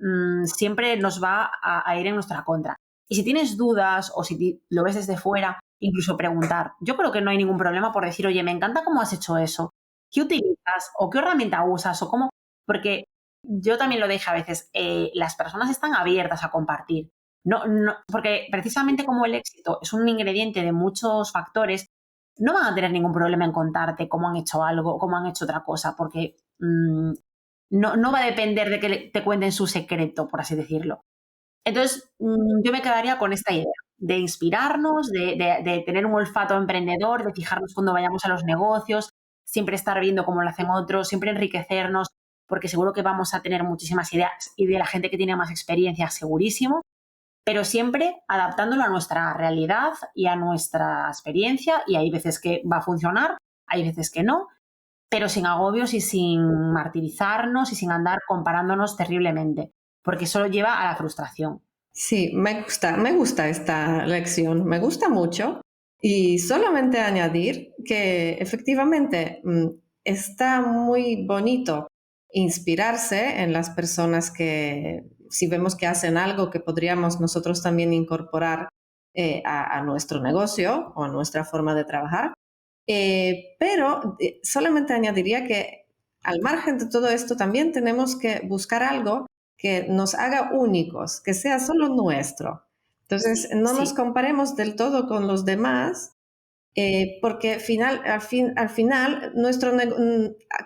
siempre nos va a ir en nuestra contra. Y si tienes dudas o si lo ves desde fuera, incluso preguntar. Yo creo que no hay ningún problema por decir, oye, me encanta cómo has hecho eso. ¿Qué utilizas? ¿O qué herramienta usas? ¿O cómo? Porque yo también lo dije a veces, las personas están abiertas a compartir. No, no, porque precisamente como el éxito es un ingrediente de muchos factores, no van a tener ningún problema en contarte cómo han hecho algo, cómo han hecho otra cosa, porque no va a depender de que te cuenten su secreto, por así decirlo. Entonces, yo me quedaría con esta idea de inspirarnos, de tener un olfato emprendedor, de fijarnos cuando vayamos a los negocios, siempre estar viendo cómo lo hacen otros, siempre enriquecernos, porque seguro que vamos a tener muchísimas ideas y de la gente que tiene más experiencia, segurísimo, pero siempre adaptándolo a nuestra realidad y a nuestra experiencia, y hay veces que va a funcionar, hay veces que no, pero sin agobios y sin martirizarnos y sin andar comparándonos terriblemente, porque solo lleva a la frustración. Sí, me gusta esta lección, me gusta mucho. Y solamente añadir que efectivamente está muy bonito inspirarse en las personas que, si vemos que hacen algo que podríamos nosotros también incorporar a nuestro negocio o a nuestra forma de trabajar, Pero solamente añadiría que al margen de todo esto también tenemos que buscar algo que nos haga únicos, que sea solo nuestro. Entonces, no nos Sí, comparemos del todo con los demás, porque al final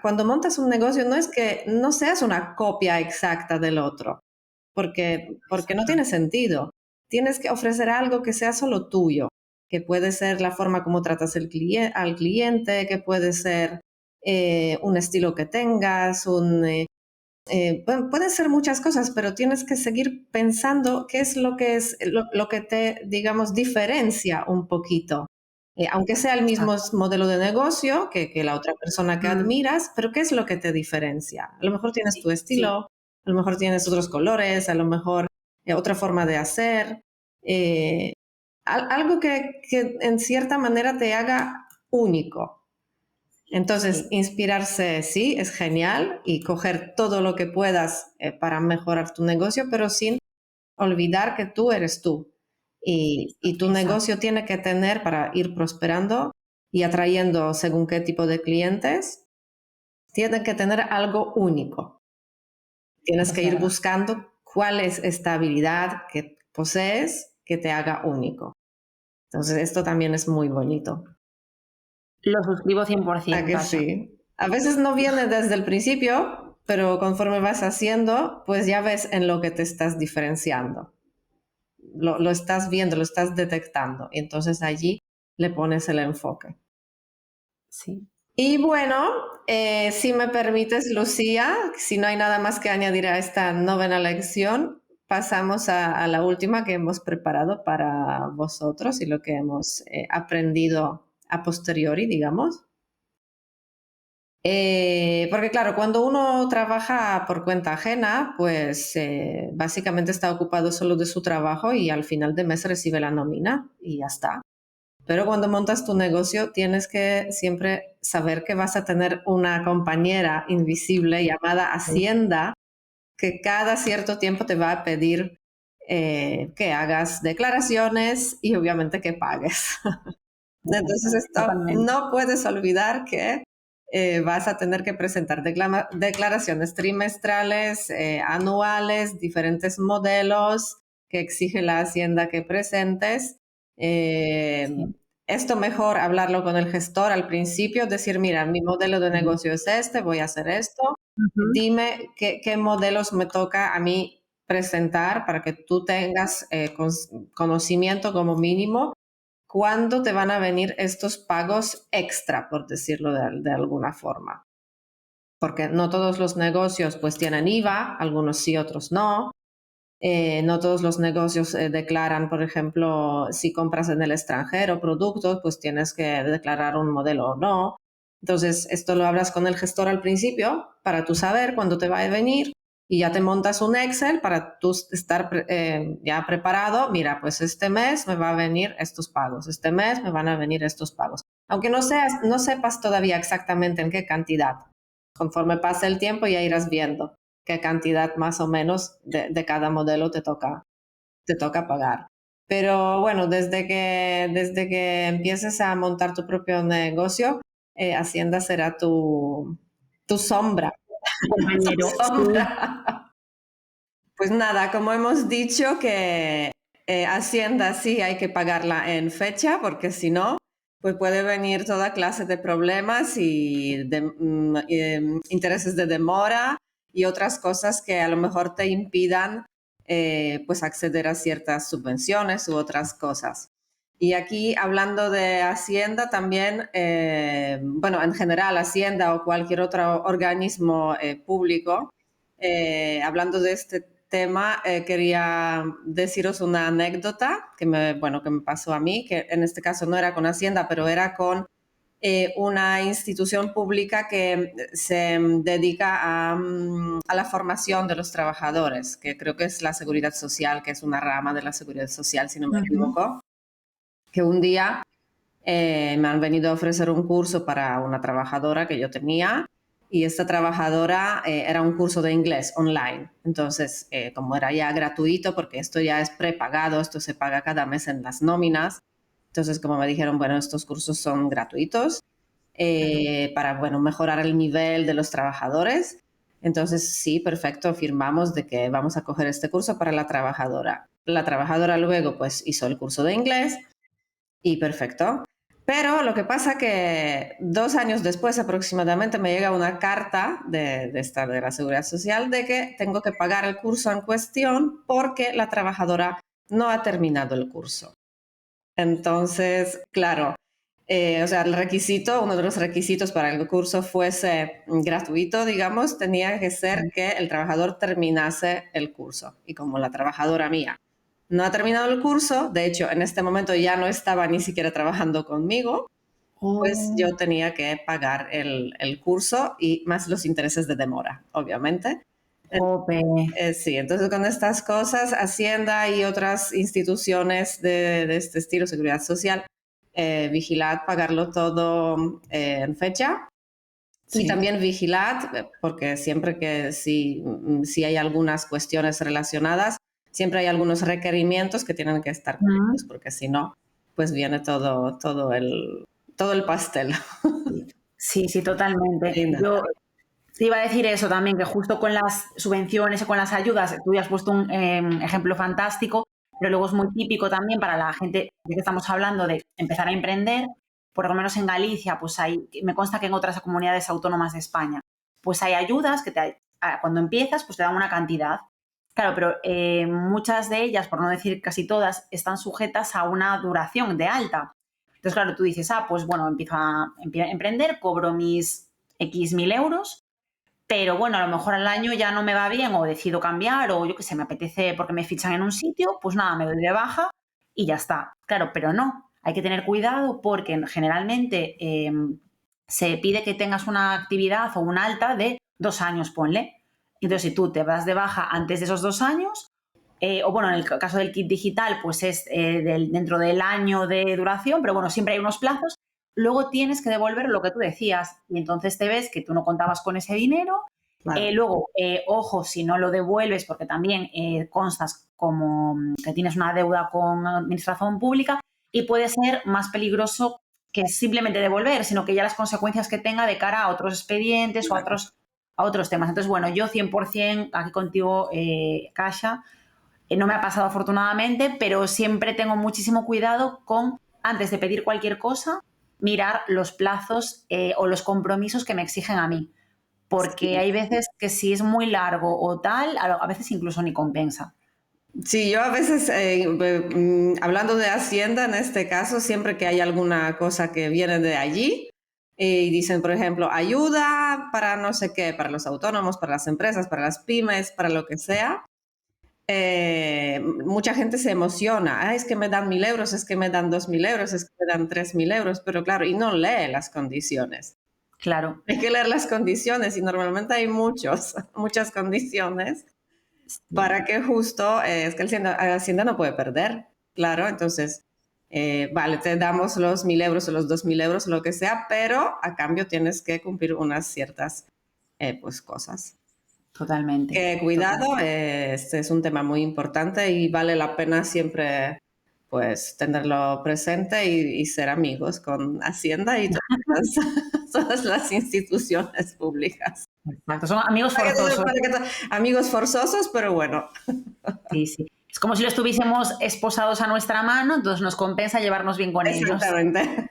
cuando montas un negocio no es que no seas una copia exacta del otro, porque no exacto. tiene sentido. Tienes que ofrecer algo que sea solo tuyo, que puede ser la forma como tratas al cliente, que puede ser un estilo que tengas, bueno, pueden ser muchas cosas, pero tienes que seguir pensando qué es lo que te, digamos, diferencia un poquito. Aunque sea el mismo Exacto. modelo de negocio que la otra persona que Mm, admiras, pero ¿qué es lo que te diferencia? A lo mejor tienes tu sí, sí, estilo, a lo mejor tienes otros colores, a lo mejor otra forma de hacer, eh, algo que en cierta manera te haga único. Entonces, sí, inspirarse sí, es genial y coger todo lo que puedas para mejorar tu negocio, pero sin olvidar que tú eres tú. Y tu exacto. negocio tiene que tener, para ir prosperando y atrayendo según qué tipo de clientes, tiene que tener algo único. Tienes Es que ir verdad. buscando cuál es esta habilidad que posees que te haga único. Entonces, esto también es muy bonito. Lo suscribo ¿A 100%, que Tasha. sí? A veces no viene desde el principio, pero conforme vas haciendo, pues ya ves en lo que te estás diferenciando. Lo estás viendo, lo estás detectando. Y entonces allí le pones el enfoque. Sí. Y bueno, si me permites, Lucía, si no hay nada más que añadir a esta novena lección, pasamos a la última que hemos preparado para vosotros y lo que hemos aprendido a posteriori, digamos. Porque claro, cuando uno trabaja por cuenta ajena, pues básicamente está ocupado solo de su trabajo y al final de mes recibe la nómina y ya está. Pero cuando montas tu negocio tienes que siempre saber que vas a tener una compañera invisible llamada Hacienda que cada cierto tiempo te va a pedir que hagas declaraciones y obviamente que pagues. Entonces, esto Totalmente. no puedes olvidar que vas a tener que presentar declaraciones trimestrales, anuales, diferentes modelos que exige la Hacienda que presentes. Eh, Sí. Esto mejor hablarlo con el gestor al principio, decir, mira, mi modelo de Ujú. negocio es este, voy a hacer esto. Ujú. Dime qué modelos me toca a mí presentar para que tú tengas conocimiento como mínimo cuándo te van a venir estos pagos extra, por decirlo de alguna forma. Porque no todos los negocios pues tienen IVA, algunos sí, otros no. No todos los negocios declaran, por ejemplo, si compras en el extranjero productos, pues tienes que declarar un modelo o no. Entonces, esto lo hablas con el gestor al principio para tú saber cuándo te va a venir y ya te montas un Excel para tú estar ya preparado. Mira, pues este mes me va a venir estos pagos, este mes me van a venir estos pagos. Aunque no sepas todavía exactamente en qué cantidad. Conforme pase el tiempo ya irás viendo qué cantidad más o menos de cada modelo te toca pagar. Pero bueno, desde que empieces a montar tu propio negocio, Hacienda será tu sombra. Tu Compañero, sí. sombra. Pues nada, como hemos dicho que Hacienda sí hay que pagarla en fecha, porque si no, pues puede venir toda clase de problemas y intereses de demora y otras cosas que a lo mejor te impidan pues acceder a ciertas subvenciones u otras cosas. Y aquí, hablando de Hacienda, también, bueno, en general, Hacienda o cualquier otro organismo público, hablando de este tema, quería deciros una anécdota bueno, que me pasó a mí, que en este caso no era con Hacienda, pero era con una institución pública que se dedica a la formación de los trabajadores, que creo que es la Seguridad Social, que es una rama de la Seguridad Social, si no me Ujú. equivoco, que un día me han venido a ofrecer un curso para una trabajadora que yo tenía y esta trabajadora era un curso de inglés online. Entonces, como era ya gratuito, porque esto ya es prepagado, esto se paga cada mes en las nóminas, Entonces, como me dijeron, bueno, estos cursos son gratuitos para, bueno, mejorar el nivel de los trabajadores. Entonces, sí, perfecto, firmamos de que vamos a coger este curso para la trabajadora. La trabajadora luego, pues, hizo el curso de inglés y perfecto. Pero lo que pasa que 2 años después aproximadamente me llega una carta de la Seguridad Social de que tengo que pagar el curso en cuestión porque la trabajadora no ha terminado el curso. Entonces, claro, o sea, uno de los requisitos para que el curso fuese gratuito, digamos, tenía que ser que el trabajador terminase el curso. Y como la trabajadora mía no ha terminado el curso, de hecho, en este momento ya no estaba ni siquiera trabajando conmigo, pues Oh, yo tenía que pagar el curso y más los intereses de demora, obviamente. jope. Sí, entonces con estas cosas, Hacienda y otras instituciones de este estilo, Seguridad Social, vigilad pagarlo todo en fecha y Sí. también vigilad, porque siempre que si hay algunas cuestiones relacionadas, siempre hay algunos requerimientos que tienen que estar cumplidos, Mm. porque si no, pues viene todo el pastel. Sí, sí, totalmente. Y nada. Yo te iba a decir eso también, que justo con las subvenciones o con las ayudas, tú ya has puesto un ejemplo fantástico, pero luego es muy típico también para la gente, de que estamos hablando de empezar a emprender, por lo menos en Galicia, pues hay, me consta que en otras comunidades autónomas de España, pues hay ayudas que cuando empiezas, pues te dan una cantidad. Claro, pero muchas de ellas, por no decir casi todas, están sujetas a una duración de alta. Entonces, claro, tú dices, pues bueno, empiezo a emprender, cobro mis X mil euros, pero bueno, a lo mejor al año ya no me va bien o decido cambiar o yo qué sé, me apetece porque me fichan en un sitio, pues nada, me doy de baja y ya está. Claro, pero no, hay que tener cuidado porque generalmente se pide que tengas una actividad o un alta de 2 años, ponle. Entonces, si tú te vas de baja antes de esos 2 años, o bueno, en el caso del kit digital, pues es dentro del año de duración, pero bueno, siempre hay unos plazos. Luego tienes que devolver lo que tú decías y entonces te ves que tú no contabas con ese dinero. Claro. Luego, ojo, si no lo devuelves, porque también constas como que tienes una deuda con administración pública y puede ser más peligroso que simplemente devolver, sino que ya las consecuencias que tenga de cara a otros expedientes o a otros temas. Entonces, bueno, yo 100% aquí contigo, Kasia, no me ha pasado afortunadamente, pero siempre tengo muchísimo cuidado con, antes de pedir cualquier cosa, mirar los plazos o los compromisos que me exigen a mí. Porque Sí. hay veces que si es muy largo o tal, a veces incluso ni compensa. Sí, yo a veces, hablando de Hacienda en este caso, siempre que hay alguna cosa que viene de allí y dicen, por ejemplo, ayuda para no sé qué, para los autónomos, para las empresas, para las pymes, para lo que sea, mucha gente se emociona. Es que me dan 1.000 euros, es que me dan 2.000 euros, es que me dan 3.000 euros, pero claro, y no lee las condiciones. Claro. Hay que leer las condiciones y normalmente hay muchas condiciones Sí. para que justo, es que Hacienda no puede perder, claro, entonces, vale, te damos los 1.000 euros o los 2.000 euros, lo que sea, pero a cambio tienes que cumplir unas ciertas, pues, cosas. Totalmente. Que Total. cuidado, este es un tema muy importante y vale la pena siempre, pues, tenerlo presente y ser amigos con Hacienda y todas las instituciones públicas. Exacto. Son amigos forzosos. Amigos forzosos, pero bueno. Sí, sí. Es como si los tuviésemos esposados a nuestra mano, entonces nos compensa llevarnos bien con ellos. Exactamente.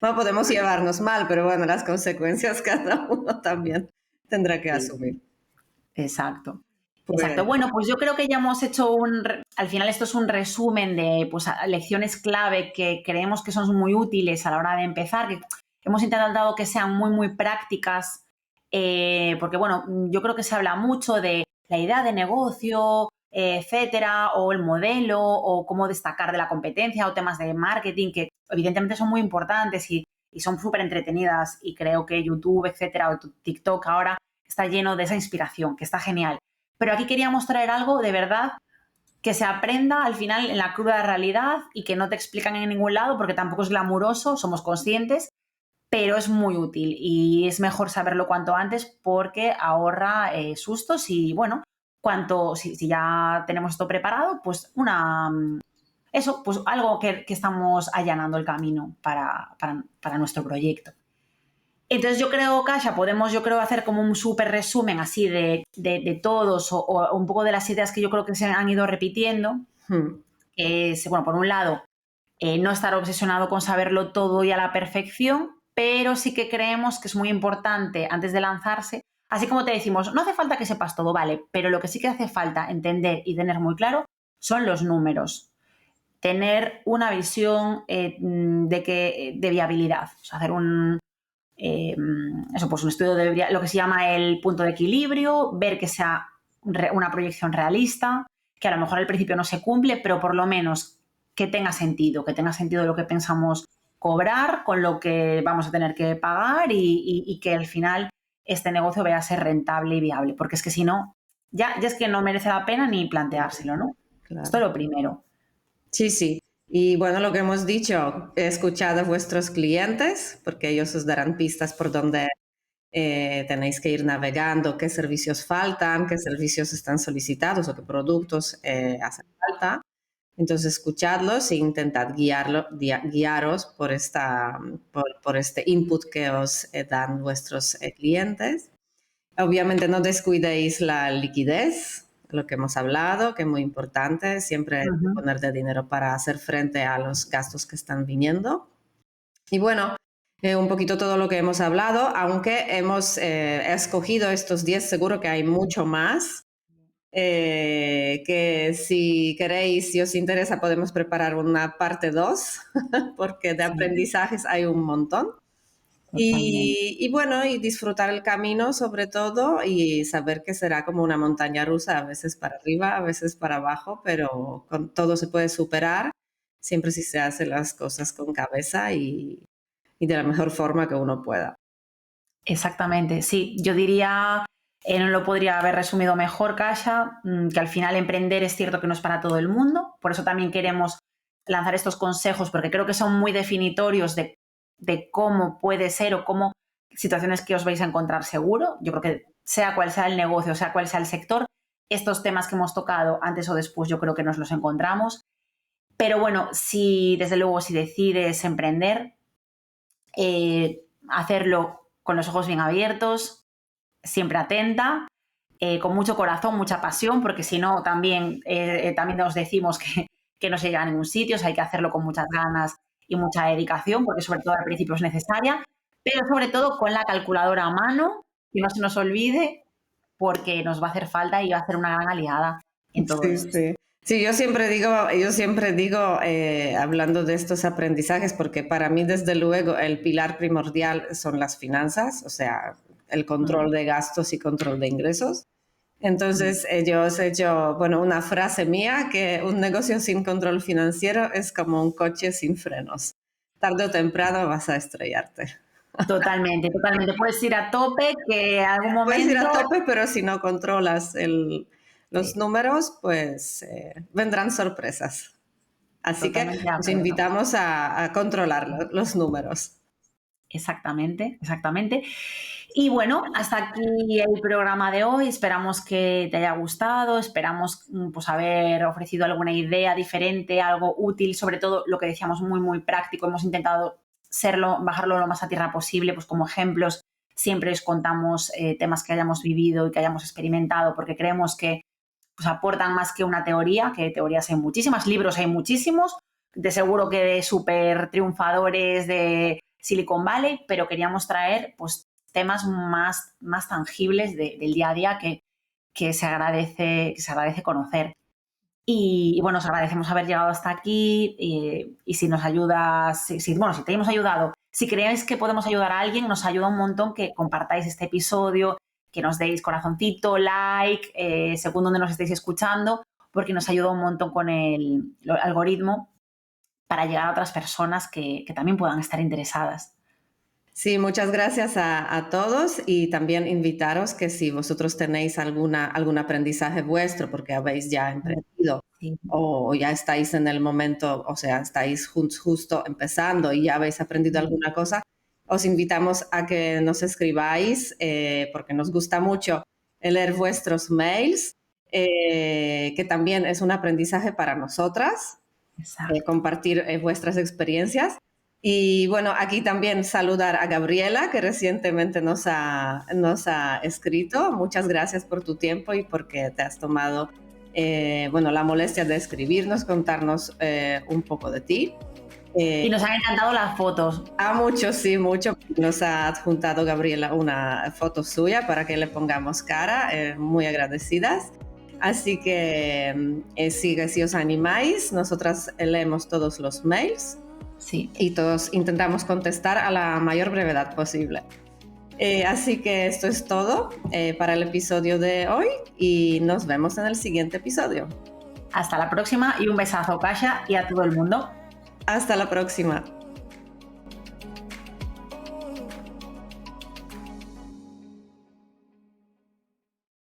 No podemos llevarnos mal, pero bueno, las consecuencias cada uno también tendrá que Sí, asumir. sí. Exacto. Pues Exacto. Bueno, pues yo creo que ya hemos hecho al final esto es un resumen de pues, lecciones clave que creemos que son muy útiles a la hora de empezar, que hemos intentado que sean muy, muy prácticas, porque bueno, yo creo que se habla mucho de la idea de negocio, etcétera, o el modelo, o cómo destacar de la competencia, o temas de marketing, que evidentemente son muy importantes y son súper entretenidas, y creo que YouTube, etcétera, o TikTok ahora está lleno de esa inspiración, que está genial. Pero aquí queríamos traer algo de verdad que se aprenda al final en la cruda realidad y que no te explican en ningún lado porque tampoco es glamuroso, somos conscientes, pero es muy útil y es mejor saberlo cuanto antes porque ahorra sustos y bueno, si ya tenemos esto preparado, pues eso, pues algo que estamos allanando el camino para nuestro proyecto. Entonces yo creo, Kasia, podemos hacer como un súper resumen así de todos o un poco de las ideas que yo creo que se han ido repitiendo. Bueno, por un lado, no estar obsesionado con saberlo todo y a la perfección, pero sí que creemos que es muy importante antes de lanzarse, así como te decimos, no hace falta que sepas todo, vale, pero lo que sí que hace falta entender y tener muy claro son los números. Tener una visión de viabilidad, o sea, hacer un estudio de lo que se llama el punto de equilibrio, ver que sea una proyección realista, que a lo mejor al principio no se cumple, pero por lo menos que tenga sentido lo que pensamos cobrar con lo que vamos a tener que pagar y que al final este negocio vaya a ser rentable y viable, porque es que si no, ya es que no merece la pena ni planteárselo, ¿no? Claro. Esto es lo primero. Sí, sí. Y bueno, lo que hemos dicho, escuchad a vuestros clientes, porque ellos os darán pistas por dónde tenéis que ir navegando, qué servicios faltan, qué servicios están solicitados o qué productos hacen falta. Entonces, escuchadlos e intentad guiaros por este input que os dan vuestros clientes. Obviamente, no descuidéis la liquidez, lo que hemos hablado, que es muy importante, siempre poner de dinero para hacer frente a los gastos que están viniendo. Y bueno, un poquito todo lo que hemos hablado, aunque hemos escogido estos 10, seguro que hay mucho más, que si queréis, si os interesa, podemos preparar una parte 2, porque de aprendizajes hay un montón. Y bueno, y disfrutar el camino sobre todo y saber que será como una montaña rusa, a veces para arriba, a veces para abajo, pero con todo se puede superar, siempre si se hacen las cosas con cabeza y de la mejor forma que uno pueda. Exactamente, sí. Yo diría, no lo podría haber resumido mejor, Kasia, que al final emprender es cierto que no es para todo el mundo, por eso también queremos lanzar estos consejos, porque creo que son muy definitorios de cómo puede ser o cómo situaciones que os vais a encontrar seguro. Yo creo que sea cual sea el negocio, sea cual sea el sector, estos temas que hemos tocado antes o después yo creo que nos los encontramos. Pero bueno, desde luego, si decides emprender, hacerlo con los ojos bien abiertos, siempre atenta, con mucho corazón, mucha pasión, porque si no, también os decimos que no se llega a ningún sitio, o sea, hay que hacerlo con muchas ganas y mucha dedicación, porque sobre todo al principio es necesaria, pero sobre todo con la calculadora a mano, que no se nos olvide, porque nos va a hacer falta y va a hacer una gran aliada en todo esto. Sí. Sí, yo siempre digo, hablando de estos aprendizajes, porque para mí, desde luego, el pilar primordial son las finanzas, o sea, el control de gastos y control de ingresos. Entonces, yo os he hecho, una frase mía, que un negocio sin control financiero es como un coche sin frenos. Tarde o temprano vas a estrellarte. Totalmente. Puedes ir a tope, que en algún momento... Puedes ir a tope, pero si no controlas los números, pues vendrán sorpresas. Así Totalmente que os invitamos a controlar los números. Exactamente. Y bueno, hasta aquí el programa de hoy. Esperamos que te haya gustado, esperamos pues haber ofrecido alguna idea diferente, algo útil, sobre todo lo que decíamos muy, muy práctico. Hemos intentado bajarlo lo más a tierra posible, pues como ejemplos siempre os contamos temas que hayamos vivido y que hayamos experimentado, porque creemos que pues aportan más que una teoría, que teorías hay muchísimas, libros hay muchísimos, de seguro que de súper triunfadores de Silicon Valley, pero queríamos traer pues temas más tangibles del día a día que se agradece conocer. Y bueno, os agradecemos haber llegado hasta aquí y si nos ayudas, si te hemos ayudado, si creéis que podemos ayudar a alguien, nos ayuda un montón que compartáis este episodio, que nos deis corazoncito, like, según donde nos estéis escuchando, porque nos ayuda un montón con el algoritmo para llegar a otras personas que también puedan estar interesadas. Sí, muchas gracias a todos y también invitaros que si vosotros tenéis algún aprendizaje vuestro porque habéis ya emprendido o ya estáis en el momento, o sea, estáis justo empezando y ya habéis aprendido alguna cosa, os invitamos a que nos escribáis porque nos gusta mucho leer vuestros mails, que también es un aprendizaje para nosotras. compartir vuestras experiencias. Y bueno, aquí también saludar a Gabriela, que recientemente nos ha escrito. Muchas gracias por tu tiempo y porque te has tomado la molestia de escribirnos, contarnos un poco de ti. Y nos han encantado las fotos. Mucho, sí, mucho. Nos ha adjuntado Gabriela una foto suya para que le pongamos cara, muy agradecidas. Así que si os animáis, nosotras leemos todos los mails. Sí. Y todos intentamos contestar a la mayor brevedad posible. Así que esto es todo para el episodio de hoy y nos vemos en el siguiente episodio. Hasta la próxima y un besazo, Kasia, y a todo el mundo. Hasta la próxima.